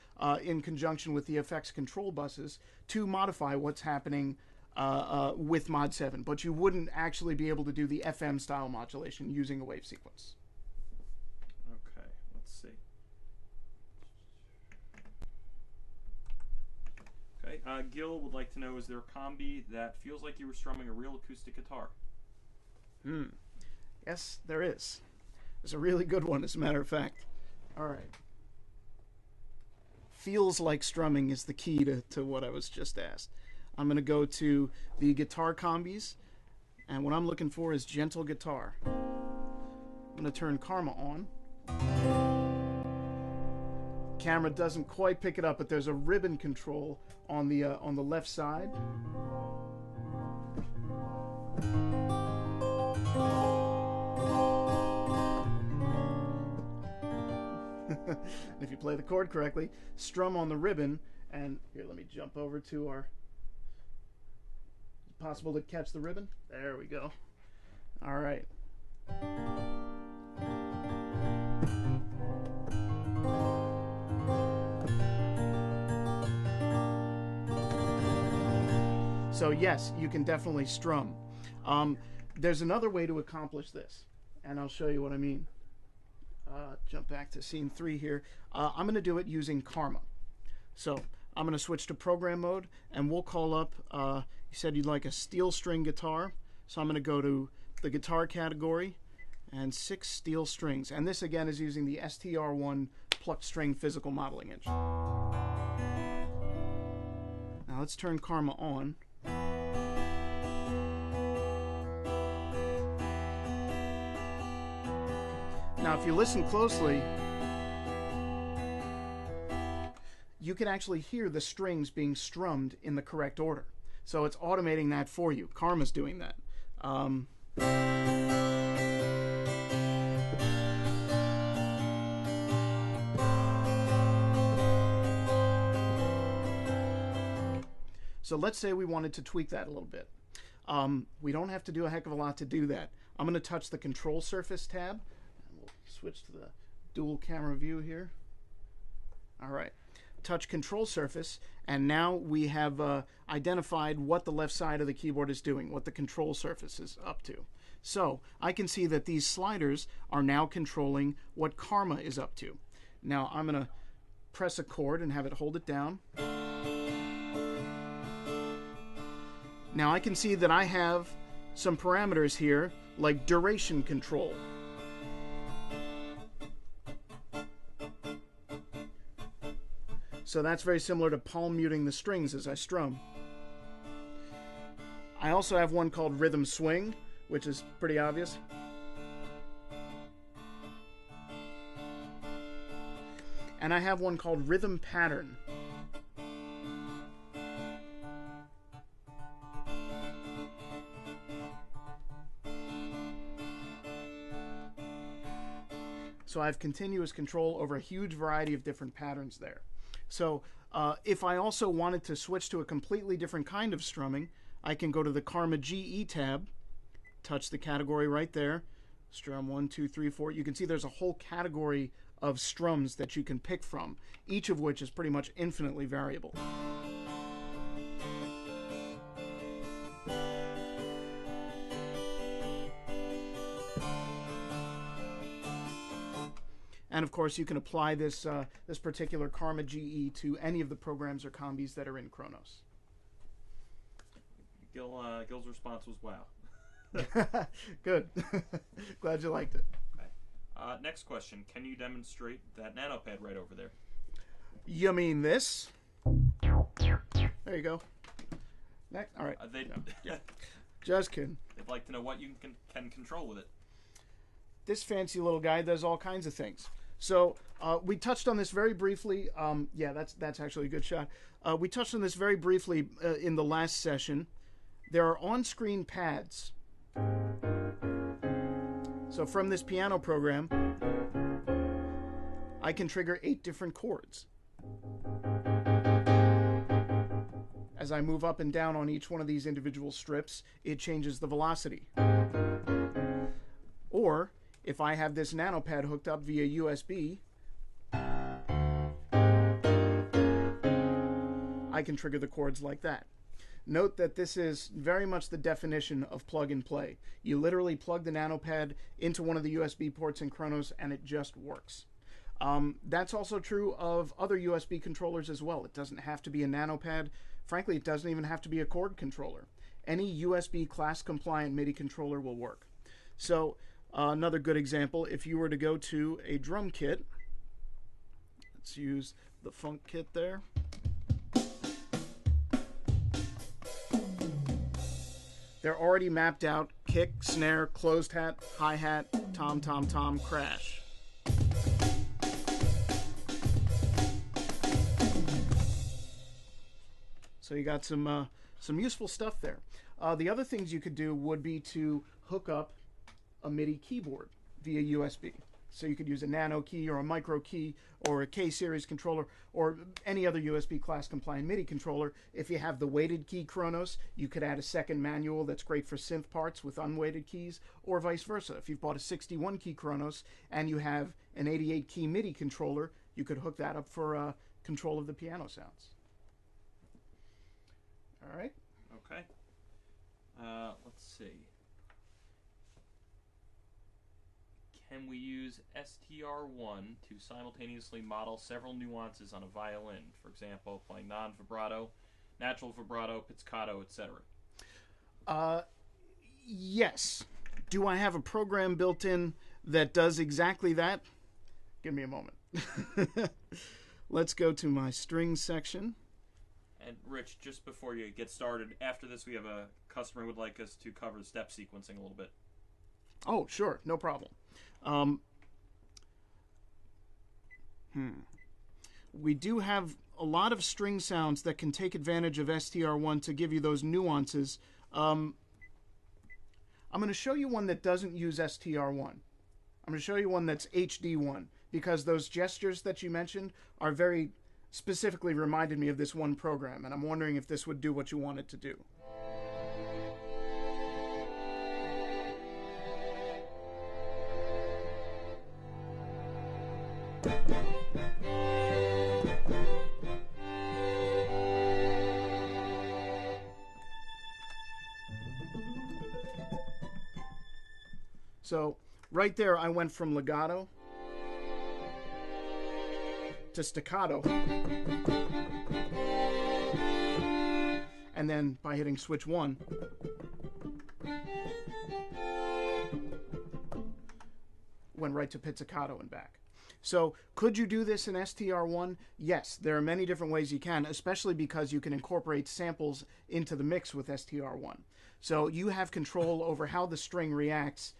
in conjunction with the FX control buses to modify what's happening with Mod 7, but you wouldn't actually be able to do the FM style modulation using a wave sequence. Okay, let's see. Okay, Gil would like to know, is there a combi that feels like you were strumming a real acoustic guitar? Yes, there is. It's a really good one, as a matter of fact. All right. Feels like strumming is the key to what I was just asked. I'm going to go to the guitar combis, and what I'm looking for is gentle guitar. I'm going to turn Karma on. Camera doesn't quite pick it up, but there's a ribbon control on the left side. If you play the chord correctly, strum on the ribbon, and here, let me jump over to our... Is it possible to catch the ribbon? There we go. All right. So yes, you can definitely strum. There's another way to accomplish this, and I'll show you what I mean. Jump back to scene 3 here. I'm going to do it using Karma. So I'm going to switch to program mode, and we'll call up, you said you'd like a steel string guitar. So I'm going to go to the guitar category and 6 steel strings. And this again is using the STR1 plucked string physical modeling engine. Now let's turn Karma on. Now, if you listen closely, you can actually hear the strings being strummed in the correct order. So it's automating that for you. Karma's doing that. So let's say we wanted to tweak that a little bit. We don't have to do a heck of a lot to do that. I'm going to touch the control surface tab. Switch to the dual camera view here. All right, touch control surface, and now we have identified what the left side of the keyboard is doing, what the control surface is up to. So I can see that these sliders are now controlling what Karma is up to. Now I'm going to press a chord and have it hold it down. Now I can see that I have some parameters here like duration control. So that's very similar to palm muting the strings as I strum. I also have one called rhythm swing, which is pretty obvious. And I have one called rhythm pattern. So I have continuous control over a huge variety of different patterns there. So if I also wanted to switch to a completely different kind of strumming, I can go to the Karma GE tab, touch the category right there, strum 1, 2, 3, 4. You can see there's a whole category of strums that you can pick from, each of which is pretty much infinitely variable. And of course, you can apply this this particular Karma GE to any of the programs or combis that are in Kronos. Gil's response was wow. Good. Glad you liked it. Okay. Next question. Can you demonstrate that nanopad right over there? You mean this? There you go. Next. All right. Just kidding. They'd like to know what you can control with it. This fancy little guy does all kinds of things. So we touched on this very briefly. Yeah, that's actually a good shot. We touched on this very briefly in the last session. There are on-screen pads. So from this piano program, I can trigger 8 different chords. As I move up and down on each one of these individual strips, it changes the velocity. Or, if I have this nanopad hooked up via USB, I can trigger the chords like that. Note that this is very much the definition of plug and play. You literally plug the nanopad into one of the USB ports in Kronos and it just works. That's also true of other USB controllers as well. It doesn't have to be a nanopad. Frankly, it doesn't even have to be a Korg controller. Any USB class compliant MIDI controller will work. So another good example, if you were to go to a drum kit, let's use the Funk kit there. They're already mapped out: kick, snare, closed hat, hi-hat, tom, tom, tom, crash. So you got some useful stuff there. The other things you could do would be to hook up a MIDI keyboard via USB. So you could use a nano key or a micro key or a K-series controller or any other USB class compliant MIDI controller. If you have the weighted key Kronos, you could add a second manual that's great for synth parts with unweighted keys, or vice versa. If you've bought a 61 key Kronos and you have an 88 key MIDI controller, you could hook that up for control of the piano sounds. All right. Okay. Let's see. Can we use STR1 to simultaneously model several nuances on a violin? For example, playing non-vibrato, natural vibrato, pizzicato, etc. Yes. Do I have a program built in that does exactly that? Give me a moment. Let's go to my strings section. And Rich, just before you get started, after this we have a customer who would like us to cover step sequencing a little bit. Oh, sure. No problem. We do have a lot of string sounds that can take advantage of STR1 to give you those nuances. I'm going to show you one that doesn't use STR1. I'm going to show you one that's HD1, because those gestures that you mentioned are very specifically reminded me of this one program, and I'm wondering if this would do what you want it to do. So right there I went from legato to staccato, and then by hitting switch 1, went right to pizzicato and back. So could you do this in STR1? Yes, there are many different ways you can, especially because you can incorporate samples into the mix with STR1. So you have control over how the string reacts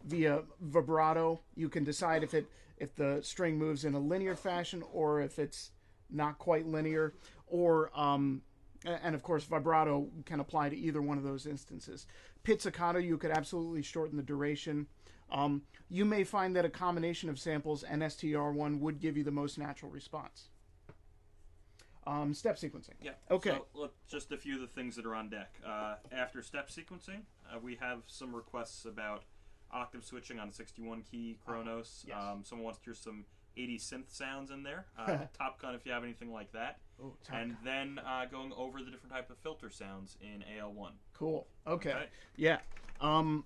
via vibrato. You can decide if the string moves in a linear fashion or if it's not quite linear, or and of course vibrato can apply to either one of those instances. Pizzicato, you could absolutely shorten the duration. You may find that a combination of samples and STR1 would give you the most natural response. Step sequencing. Yeah. Okay. So look, just a few of the things that are on deck. After step sequencing, we have some requests about octave switching on 61 key Kronos. Yes. Someone wants to hear some 80s synth sounds in there. Top Gun if you have anything like that. Oh, and then going over the different type of filter sounds in AL1. Cool. Okay. Yeah. What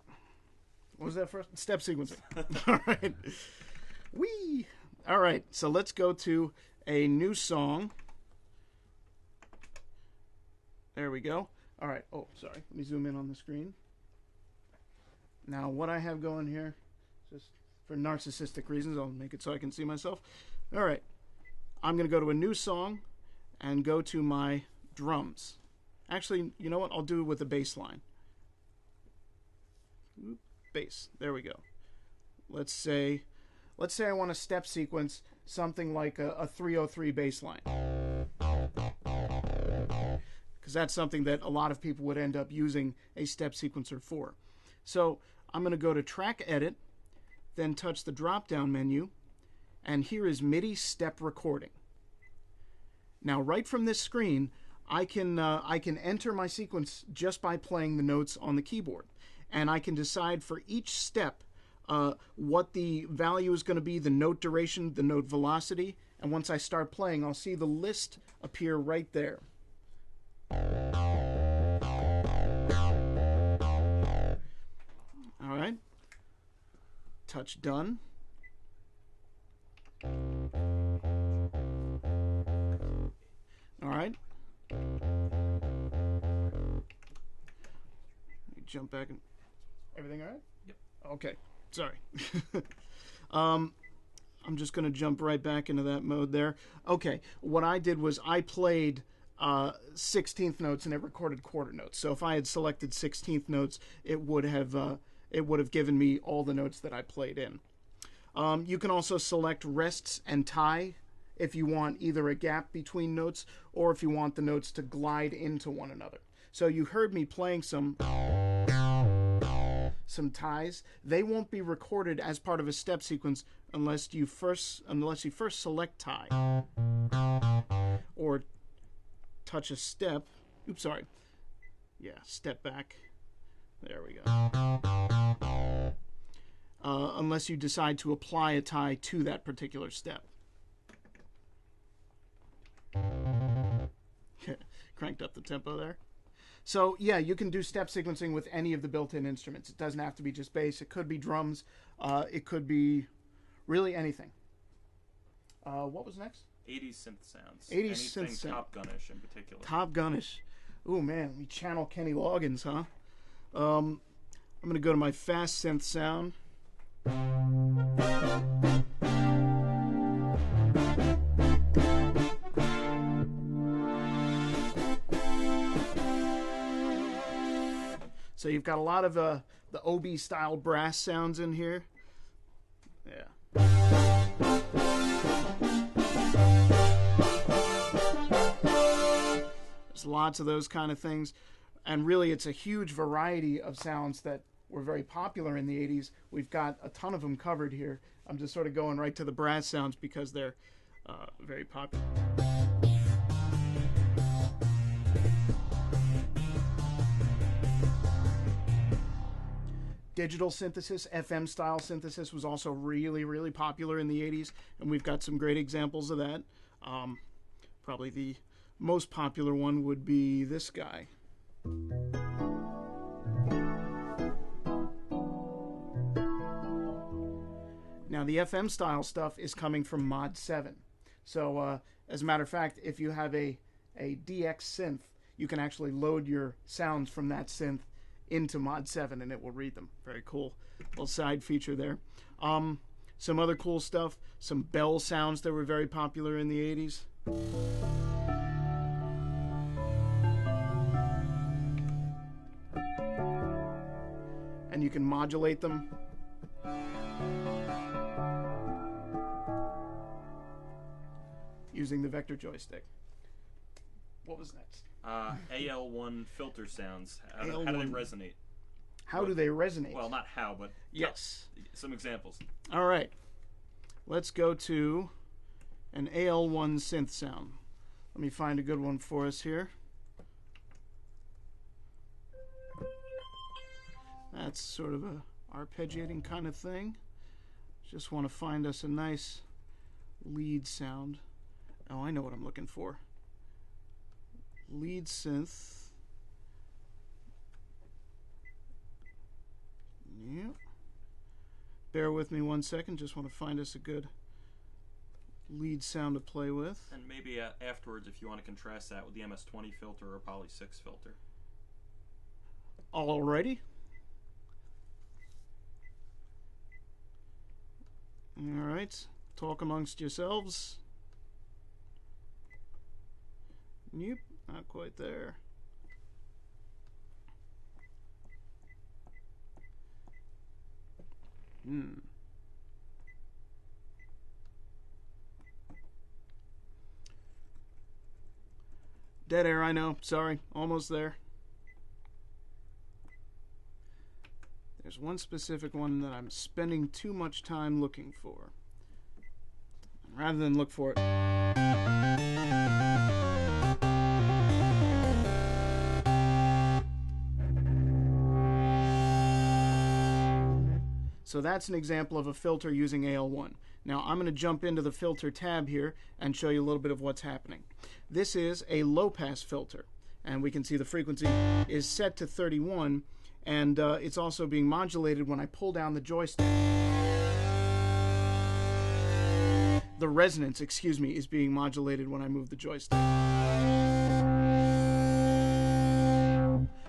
was that first? Step sequencing. All right. Whee! All right. So let's go to a new song. There we go. All right. Oh, sorry. Let me zoom in on the screen. Now, what I have going here, just for narcissistic reasons, I'll make it so I can see myself. All right. I'm going to go to a new song and go to my drums. Actually, you know what? I'll do it with a bass line. Bass. There we go. Let's say I want to step sequence something like a 303 bass line. Because that's something that a lot of people would end up using a step sequencer for. So I'm going to go to Track Edit, then touch the drop-down menu, and here is MIDI step recording. Now, right from this screen, I can enter my sequence just by playing the notes on the keyboard, and I can decide for each step what the value is going to be, the note duration, the note velocity, and once I start playing, I'll see the list appear right there. All right. Touch done. All right. Let me jump back and everything all right? Yep. Okay. Sorry. I'm just going to jump right back into that mode there. Okay. What I did was I played 16th notes and it recorded quarter notes. So if I had selected 16th notes, it would have given me all the notes that I played in. You can also select rests and tie if you want either a gap between notes or if you want the notes to glide into one another. So you heard me playing some ties. They won't be recorded as part of a step sequence unless you first select tie or touch a step. Oops, sorry. Yeah, step back. There we go. Unless you decide to apply a tie to that particular step. Cranked up the tempo there. So, yeah, you can do step sequencing with any of the built-in instruments. It doesn't have to be just bass. It could be drums. It could be really anything. What was next? 80s synth sounds. 80s synth sounds. Top Gun-ish in particular. Top Gun-ish. Ooh, man, we channel Kenny Loggins, huh? I'm going to go to my fast synth sound. So you've got a lot of the OB-style brass sounds in here. Yeah. There's lots of those kind of things. And really, it's a huge variety of sounds that were very popular in the 80s. We've got a ton of them covered here. I'm just sort of going right to the brass sounds because they're very popular. Digital synthesis, FM style synthesis was also really, really popular in the 80s, and we've got some great examples of that. Probably the most popular one would be this guy. Now, the FM style stuff is coming from Mod 7. So, as a matter of fact, if you have a DX synth, you can actually load your sounds from that synth into Mod 7 and it will read them. Very cool little side feature there. Some other cool stuff, some bell sounds that were very popular in the 80s. And you can modulate them. Using the vector joystick. What was next? AL1 filter sounds. How do they resonate? How do they resonate? Well, not how, but yes. Some examples. All right. Let's go to an AL1 synth sound. Let me find a good one for us here. That's sort of a arpeggiating kind of thing. Just want to find us a nice lead sound. Oh, I know what I'm looking for. Lead synth. Yep. Bear with me 1 second. Just want to find us a good lead sound to play with. And maybe afterwards, if you want to contrast that with the MS-20 filter or Poly 6 filter. Alrighty. Alright. Talk amongst yourselves. Nope, not quite there. Dead air, I know. Sorry, almost there. There's one specific one that I'm spending too much time looking for. Rather than look for it. So that's an example of a filter using AL1. Now I'm going to jump into the filter tab here and show you a little bit of what's happening. This is a low-pass filter, and we can see the frequency is set to 31, and it's also being modulated when I pull down the joystick. The resonance, excuse me, is being modulated when I move the joystick.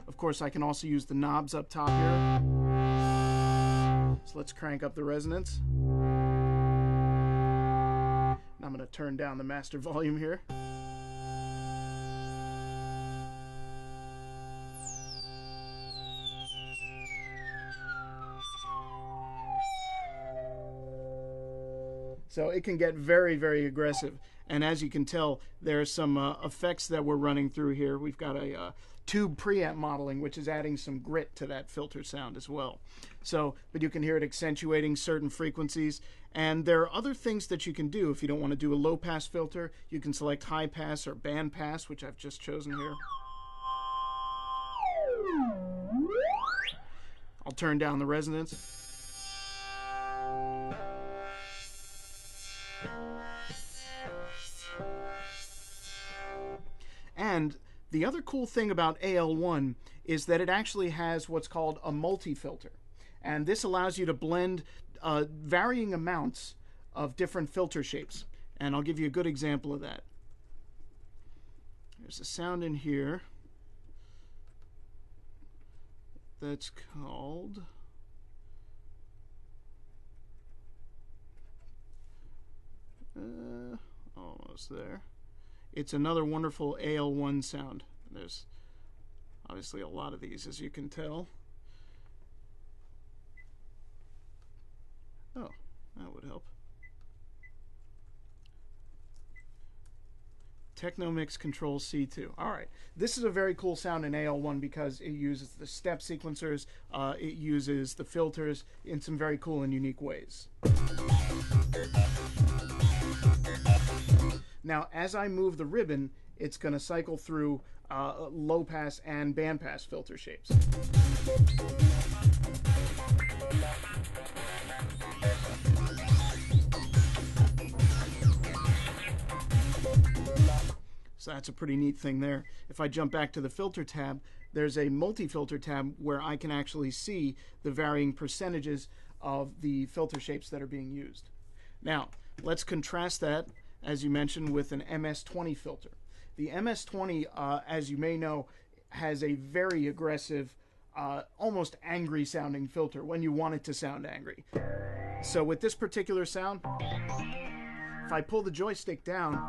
Of course, I can also use the knobs up top here. So let's crank up the resonance. Now I'm going to turn down the master volume here. So it can get very, very aggressive. And as you can tell, there are some effects that we're running through here. We've got a tube preamp modeling, which is adding some grit to that filter sound as well. So, but you can hear it accentuating certain frequencies. And there are other things that you can do. If you don't want to do a low pass filter, you can select high pass or band pass, which I've just chosen here. I'll turn down the resonance. And the other cool thing about AL1 is that it actually has what's called a multi-filter. And this allows you to blend varying amounts of different filter shapes. And I'll give you a good example of that. There's a sound in here that's called... almost there. It's another wonderful AL1 sound. There's obviously a lot of these, as you can tell. Oh, that would help. Technomix Control C2. All right, this is a very cool sound in AL1 because it uses the step sequencers, it uses the filters in some very cool and unique ways. Now, as I move the ribbon, it's going to cycle through low pass and band pass filter shapes. So that's a pretty neat thing there. If I jump back to the filter tab, there's a multi-filter tab where I can actually see the varying percentages of the filter shapes that are being used. Now, let's contrast that, as you mentioned, with an MS-20 filter. The MS-20, as you may know, has a very aggressive, almost angry sounding filter when you want it to sound angry. So with this particular sound, if I pull the joystick down,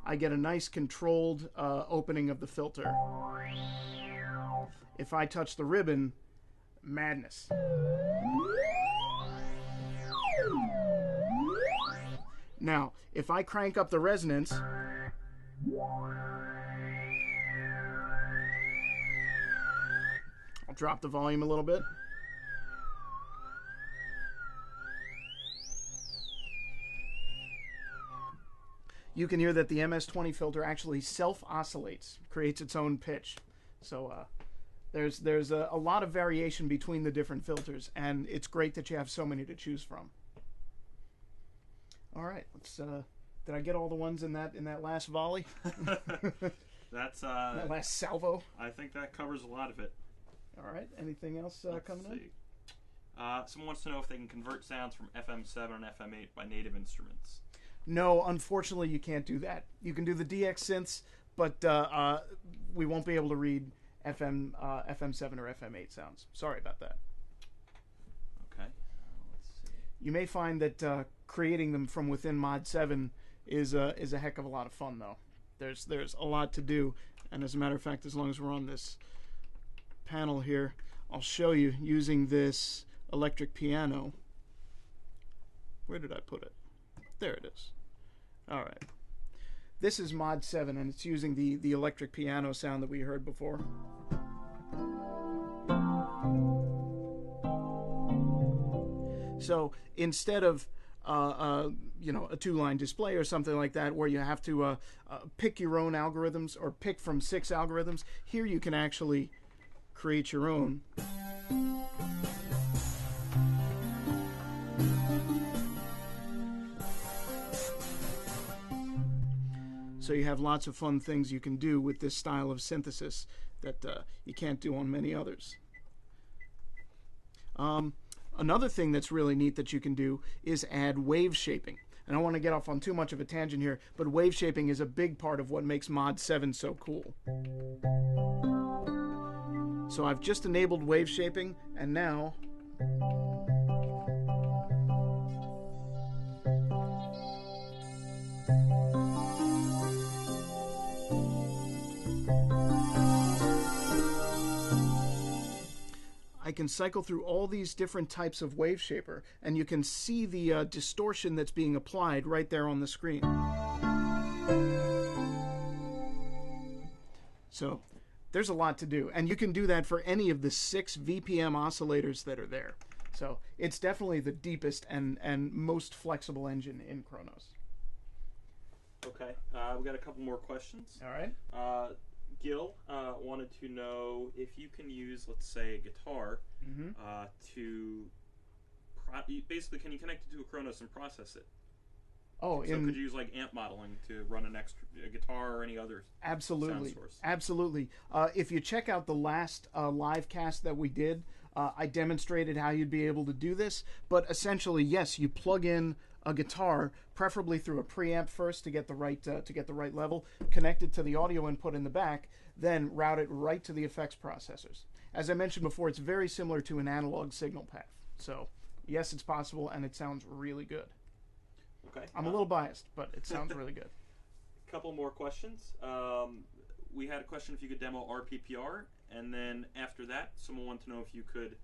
I get a nice controlled opening of the filter. If I touch the ribbon, madness. Now, if I crank up the resonance, drop the volume a little bit. You can hear that the MS-20 filter actually self-oscillates, creates its own pitch. So there's a lot of variation between the different filters, and it's great that you have so many to choose from. All right, let's. Did I get all the ones in that last volley? That's that last salvo. I think that covers a lot of it. All right. Anything else coming in? Someone wants to know if they can convert sounds from FM7 and FM8 by native instruments. No, unfortunately, you can't do that. You can do the DX synths, but we won't be able to read FM7 or FM8 sounds. Sorry about that. Okay. Let's see. You may find that creating them from within Mod 7 is a heck of a lot of fun, though. There's a lot to do, and as a matter of fact, as long as we're on this panel here, I'll show you using this electric piano. Where did I put it? There it is. All right. This is Mod 7, and it's using the electric piano sound that we heard before. So instead of a two-line display or something like that, where you have to pick your own algorithms or pick from 6 algorithms, here you can actually create your own. So you have lots of fun things you can do with this style of synthesis that you can't do on many others. Another thing that's really neat that you can do is add wave shaping. I don't want to get off on too much of a tangent here, but wave shaping is a big part of what makes Mod 7 so cool. So I've just enabled wave shaping, and now I can cycle through all these different types of wave shaper, and you can see the distortion that's being applied right there on the screen. So there's a lot to do, and you can do that for any of the 6 VPM oscillators that are there. So it's definitely the deepest and most flexible engine in Kronos. Okay, we got a couple more questions. All right. Gil wanted to know if you can use, let's say, a guitar to basically, can you connect it to a Kronos and process it? Oh, so could you use like amp modeling to run a guitar or any other absolutely sound source? Absolutely. If you check out the last live cast that we did, I demonstrated how you'd be able to do this. But essentially, yes, you plug in a guitar, preferably through a preamp first to get the right level, connect it to the audio input in the back, then route it right to the effects processors. As I mentioned before, it's very similar to an analog signal path. So yes, it's possible, and it sounds really good. Okay. I'm a little biased, but it sounds really good. Couple more questions. We had a question if you could demo RPPR, and then after that, someone wanted to know if you could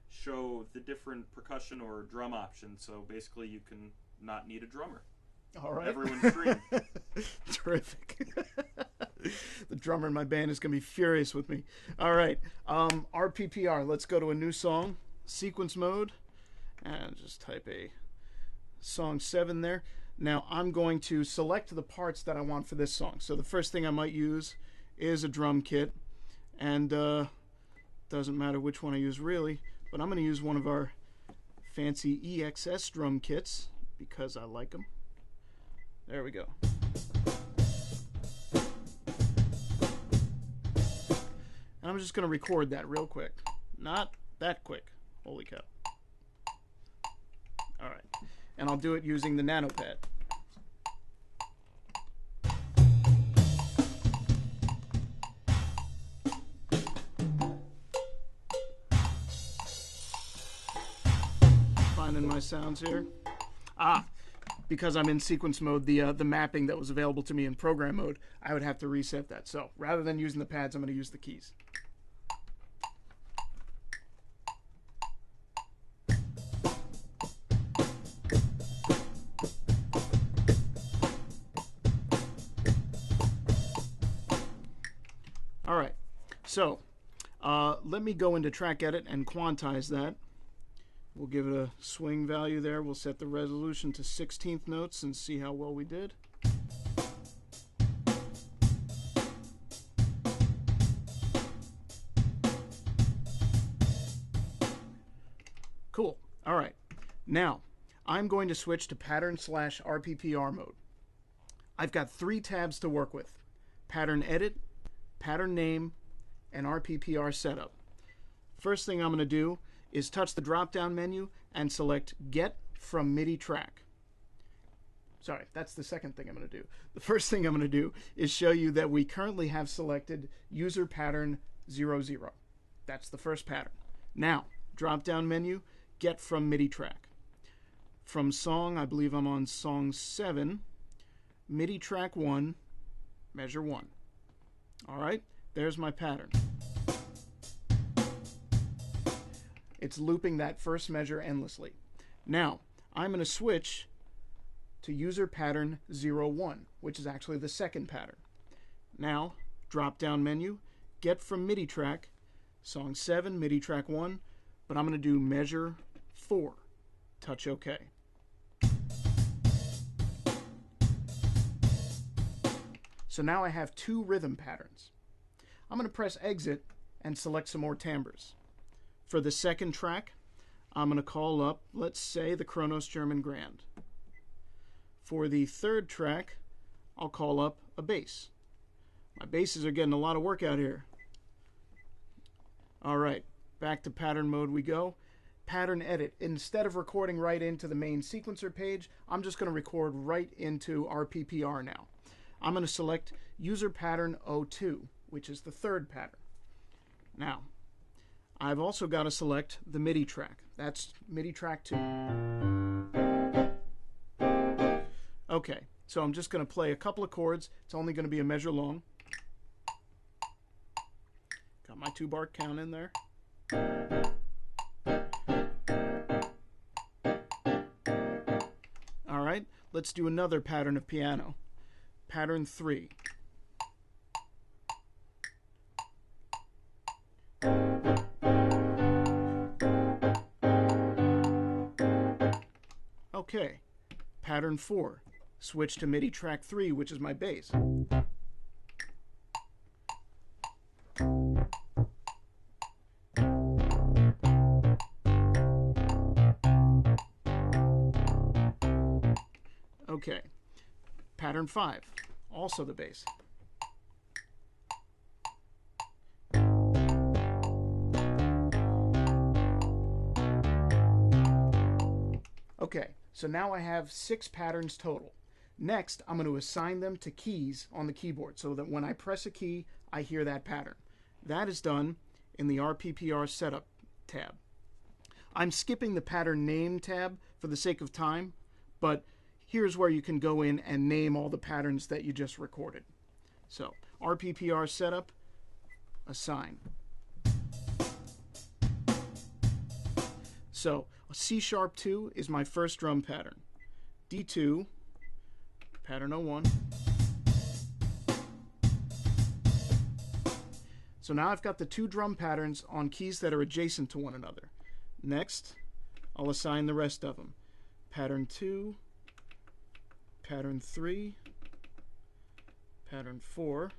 show the different percussion or drum options. So basically, you can not need a drummer. All right. Everyone's free. Terrific. The drummer in my band is going to be furious with me. All right. RPPR. Let's go to a new song. Sequence mode. And just type a song 7 there. Now I'm going to select the parts that I want for this song. So the first thing I might use is a drum kit. And doesn't matter which one I use really. But I'm going to use one of our fancy EXS drum kits because I like them. There we go. And I'm just going to record that real quick. Not that quick. Holy cow. All right. And I'll do it using the NanoPad. Finding my sounds here. Because I'm in sequence mode, the mapping that was available to me in program mode, I would have to reset that. So rather than using the pads, I'm going to use the keys. All right. So Let me go into track edit and quantize that. We'll give it a swing value there. We'll set the resolution to 16th notes and see how well we did. Cool. All right. Now, I'm going to switch to pattern/RPPR mode. I've got 3 tabs to work with: pattern edit, pattern name, and RPPR setup. First thing I'm going to do is touch the drop-down menu and select Get from MIDI Track. Sorry, that's the second thing I'm going to do. The first thing I'm going to do is show you that we currently have selected user pattern 00. That's the first pattern. Now, drop-down menu, Get from MIDI Track. From song, I believe I'm on song 7, MIDI track 1, measure 1. All right, there's my pattern. It's looping that first measure endlessly. Now, I'm going to switch to user pattern 01, which is actually the second pattern. Now, drop-down menu, Get from MIDI track, song 7, MIDI track 1, but I'm going to do measure 4. Touch OK. So now I have 2 rhythm patterns. I'm going to press exit and select some more timbres. For the second track, I'm going to call up, let's say, the Kronos German Grand. For the third track, I'll call up a bass. My basses are getting a lot of work out here. All right, back to pattern mode we go. Pattern edit. Instead of recording right into the main sequencer page, I'm just going to record right into RPPR now. I'm going to select user pattern 02, which is the third pattern. Now, I've also got to select the MIDI track. That's MIDI track 2. Okay, so I'm just going to play a couple of chords. It's only going to be a measure long. Got my 2-bar count in there. All right, let's do another pattern of piano. Pattern 3. Okay, pattern 4. Switch to MIDI track 3, which is my bass. Okay, pattern 5. Also the bass. Okay, so now I have 6 patterns total. Next, I'm going to assign them to keys on the keyboard so that when I press a key, I hear that pattern. That is done in the RPPR Setup tab. I'm skipping the Pattern Name tab for the sake of time, but here's where you can go in and name all the patterns that you just recorded. So, RPPR Setup, assign. So, C#2 is my first drum pattern. D2, pattern 01. So now I've got the 2 drum patterns on keys that are adjacent to one another. Next, I'll assign the rest of them. Pattern 2, pattern 3, pattern 4,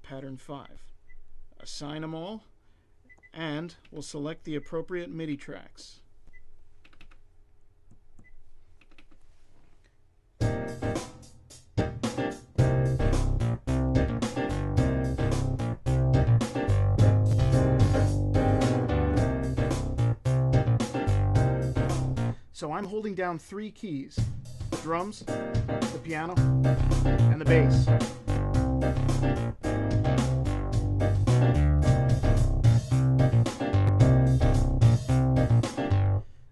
pattern 5. Assign them all, and we'll select the appropriate MIDI tracks. So I'm holding down 3 keys: the drums, the piano, and the bass.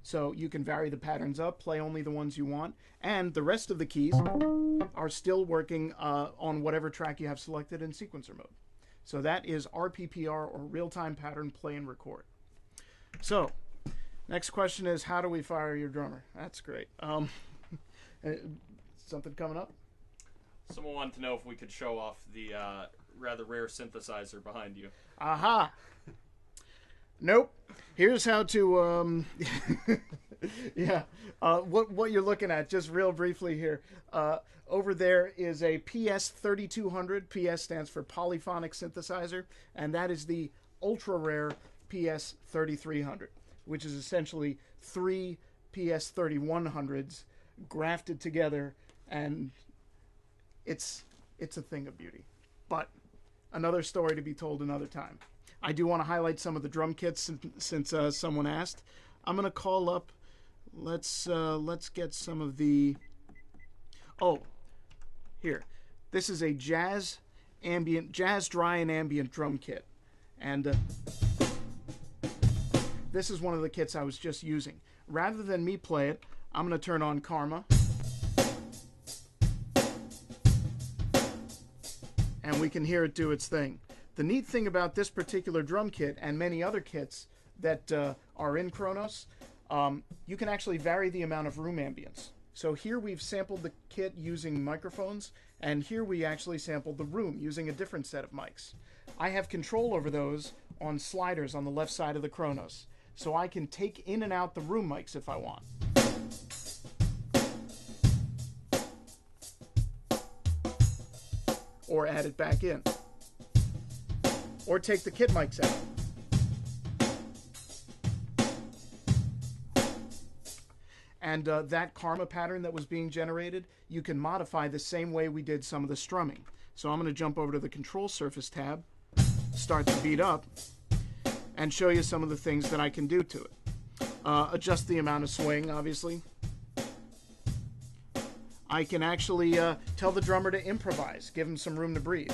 So you can vary the patterns up, play only the ones you want, and the rest of the keys are still working on whatever track you have selected in sequencer mode. So that is RPPR, or real-time pattern play and record. So next question is, how do we fire your drummer? That's great. Something coming up? Someone wanted to know if we could show off the rather rare synthesizer behind you. Aha. Nope. Here's how to yeah. What you're looking at, just real briefly here. Over there is a PS3200. PS stands for polyphonic synthesizer, and that is the ultra rare PS3300, which is essentially three PS3100s grafted together, and it's a thing of beauty. But another story to be told another time. I do want to highlight some of the drum kits since someone asked. I'm going to call up. Let's get some of the. Oh, here. This is a jazz dry and ambient drum kit, and this is one of the kits I was just using. Rather than me play it, I'm going to turn on Karma, and we can hear it do its thing. The neat thing about this particular drum kit and many other kits that are in Kronos, you can actually vary the amount of room ambience. So here we've sampled the kit using microphones, and here we actually sampled the room using a different set of mics. I have control over those on sliders on the left side of the Kronos, so I can take in and out the room mics if I want. Or add it back in. Or take the kit mics out. And that Karma pattern that was being generated, you can modify the same way we did some of the strumming. So I'm going to jump over to the Control Surface tab, start the beat up, and show you some of the things that I can do to it. Adjust the amount of swing, obviously. I can actually tell the drummer to improvise, give him some room to breathe.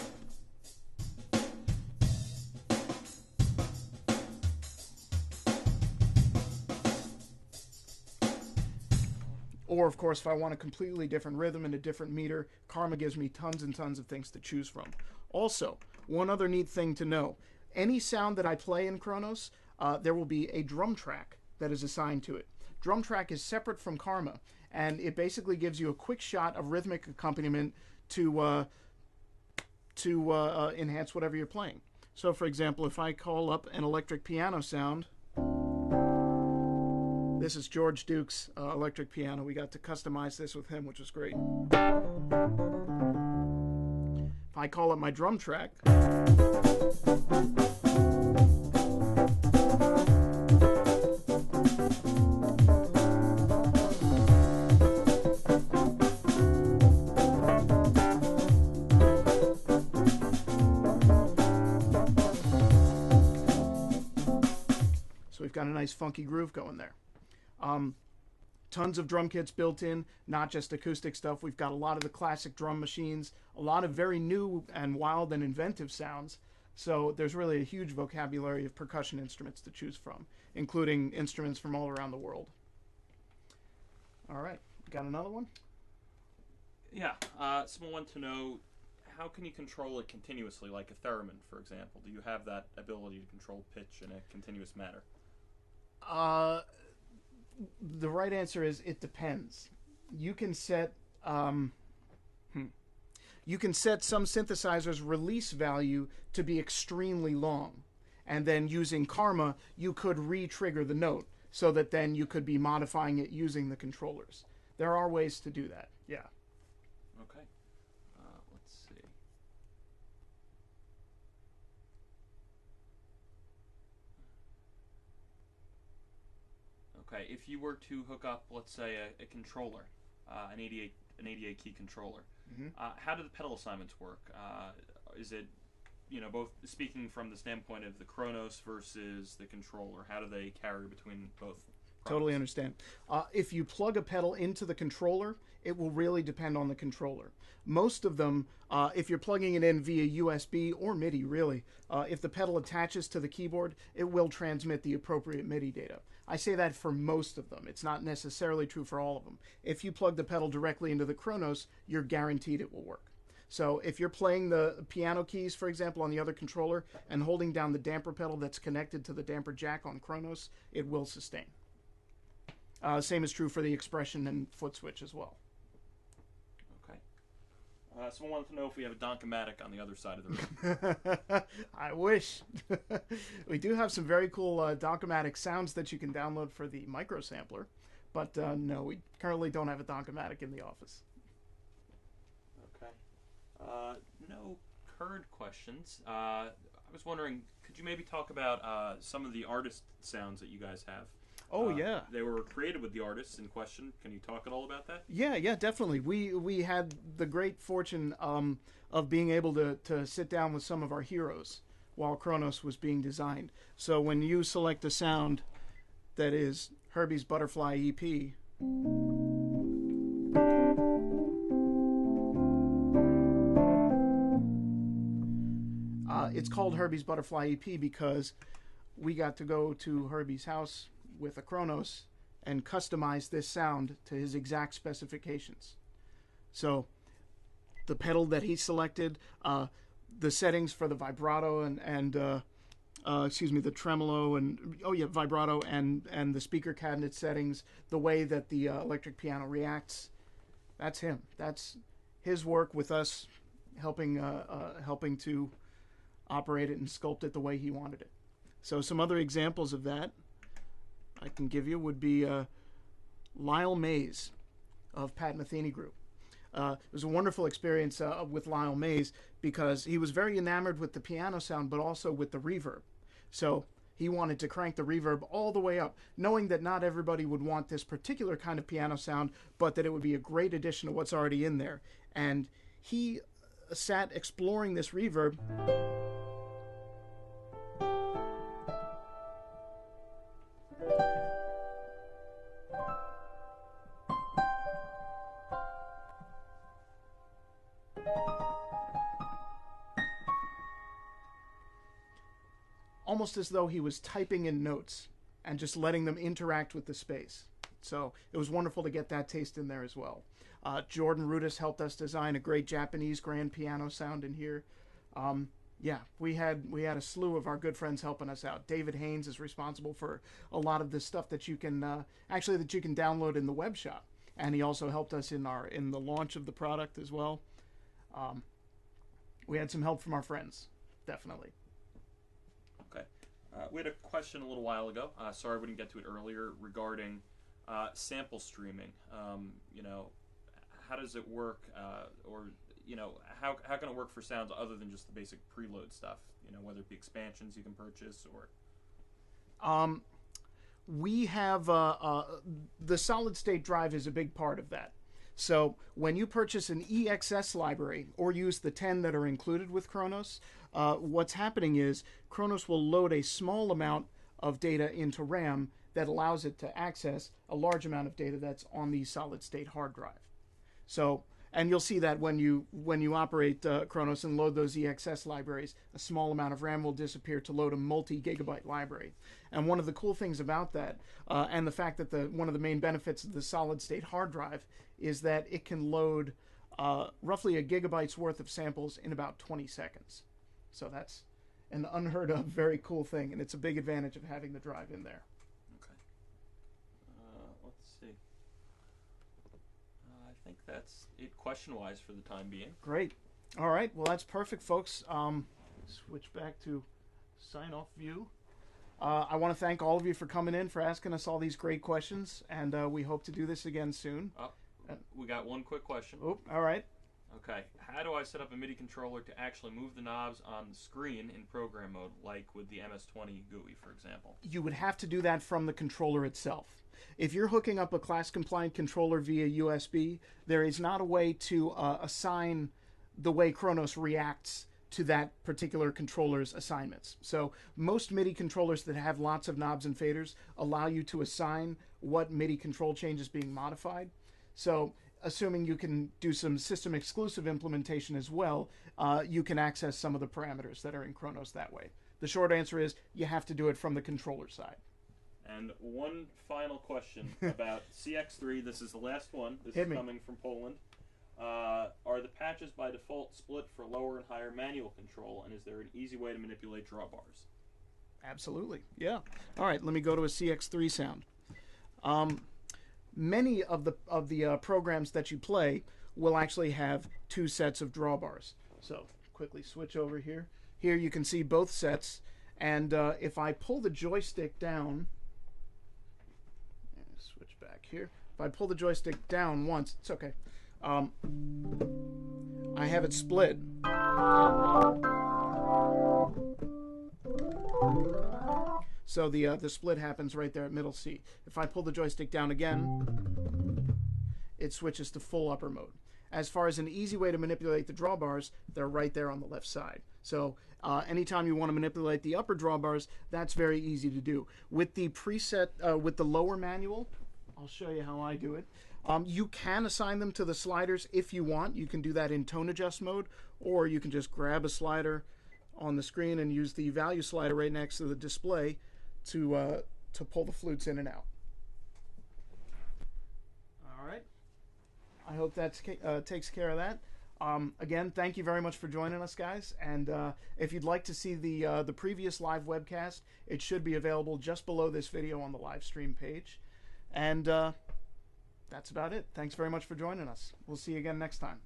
Or, of course, if I want a completely different rhythm and a different meter, Karma gives me tons and tons of things to choose from. Also, one other neat thing to know. Any sound that I play in Kronos, there will be a drum track that is assigned to it. Drum track is separate from Karma, and it basically gives you a quick shot of rhythmic accompaniment to enhance whatever you're playing. So, for example, if I call up an electric piano sound... This is George Duke's electric piano. We got to customize this with him, which was great. If I call up my drum track, so we've got a nice funky groove going there. Tons of drum kits built in, not just acoustic stuff. We've got a lot of the classic drum machines, a lot of very new and wild and inventive sounds. So there's really a huge vocabulary of percussion instruments to choose from, including instruments from all around the world. All right, got another one? Yeah, someone wanted to know, how can you control it continuously, like a theremin, for example? Do you have that ability to control pitch in a continuous manner? The right answer is it depends. You can set some synthesizers' release value to be extremely long, and then using Karma, you could re-trigger the note so that then you could be modifying it using the controllers. There are ways to do that. Yeah. Okay. Let's see. Okay, if you were to hook up, let's say, a controller, an 88 key controller, how do the pedal assignments work? Is it, both speaking from the standpoint of the Kronos versus the controller, how do they carry between both? Totally understand. If you plug a pedal into the controller, it will really depend on the controller. Most of them, if you're plugging it in via USB or MIDI, really, if the pedal attaches to the keyboard, it will transmit the appropriate MIDI data. I say that for most of them. It's not necessarily true for all of them. If you plug the pedal directly into the Kronos, you're guaranteed it will work. So if you're playing the piano keys, for example, on the other controller and holding down the damper pedal that's connected to the damper jack on Kronos, it will sustain. Same is true for the expression and foot switch as well. Okay. Someone wanted to know if we have a Donkomatic on the other side of the room. I wish. We do have some very cool Donkomatic sounds that you can download for the micro sampler, but no, we currently don't have a Donkomatic in the office. Okay. No current questions. I was wondering, could you maybe talk about some of the artist sounds that you guys have? Oh, yeah. They were created with the artists in question. Can you talk at all about that? Yeah, definitely. We had the great fortune of being able to sit down with some of our heroes while Kronos was being designed. So when you select a sound that is Herbie's Butterfly EP, it's called Herbie's Butterfly EP because we got to go to Herbie's house with a Kronos and customize this sound to his exact specifications. So the pedal that he selected, the settings for the vibrato and the tremolo and vibrato and the speaker cabinet settings, the way that the electric piano reacts, that's him. That's his work with us, helping to operate it and sculpt it the way he wanted it. So some other examples of that I can give you would be Lyle Mays of Pat Metheny Group. It was a wonderful experience with Lyle Mays because he was very enamored with the piano sound, but also with the reverb. So he wanted to crank the reverb all the way up, knowing that not everybody would want this particular kind of piano sound, but that it would be a great addition to what's already in there. And he sat exploring this reverb. Almost as though he was typing in notes and just letting them interact with the space. So it was wonderful to get that taste in there as well. Jordan Rudis helped us design a great Japanese grand piano sound in here. We had a slew of our good friends helping us out. David Haynes is responsible for a lot of the stuff that you can download in the web shop, and he also helped us in the launch of the product as well. We had some help from our friends, definitely. Okay. We had a question a little while ago. Sorry we didn't get to it earlier regarding sample streaming. How does it work, how can it work for sounds other than just the basic preload stuff? Whether it be expansions you can purchase or. We have the solid state drive is a big part of that. So when you purchase an EXS library or use the 10 that are included with Kronos, what's happening is Kronos will load a small amount of data into RAM that allows it to access a large amount of data that's on the solid state hard drive. So, and you'll see that when you operate Kronos and load those EXS libraries, a small amount of RAM will disappear to load a multi-gigabyte library. And one of the cool things about that, and the fact that one of the main benefits of the solid-state hard drive is that it can load roughly a gigabyte's worth of samples in about 20 seconds. So that's an unheard of, very cool thing, and it's a big advantage of having the drive in there. Let's see. I think that's it question-wise for the time being. Great. All right. Well, that's perfect, folks. Switch back to sign-off view. I want to thank all of you for coming in, for asking us all these great questions, and we hope to do this again soon. We got one quick question. Oh, all right. Okay. How do I set up a MIDI controller to actually move the knobs on the screen in program mode, like with the MS-20 GUI, for example? You would have to do that from the controller itself. If you're hooking up a class-compliant controller via USB, there is not a way to assign the way Kronos reacts to that particular controller's assignments. So most MIDI controllers that have lots of knobs and faders allow you to assign what MIDI control change is being modified. So assuming you can do some system-exclusive implementation as well, you can access some of the parameters that are in Kronos that way. The short answer is you have to do it from the controller side. And one final question about CX3. This is the last one. This is coming from Poland. Are the patches by default split for lower and higher manual control, and is there an easy way to manipulate drawbars? Absolutely, yeah. All right, let me go to a CX3 sound. Many of the programs that you play will actually have 2 sets of drawbars. So quickly switch over here. Here you can see both sets, and if I pull the joystick down, switch back here. If I pull the joystick down once, it's okay. I have it split. So the split happens right there at middle C. If I pull the joystick down again, it switches to full upper mode. As far as an easy way to manipulate the drawbars, they're right there on the left side. So anytime you want to manipulate the upper drawbars, that's very easy to do. With the preset, with the lower manual, I'll show you how I do it. You can assign them to the sliders if you want. You can do that in tone adjust mode, or you can just grab a slider on the screen and use the value slider right next to the display to pull the flutes in and out. All right. I hope that takes care of that. Again, thank you very much for joining us, guys. And if you'd like to see the previous live webcast, it should be available just below this video on the live stream page. And that's about it. Thanks very much for joining us. We'll see you again next time.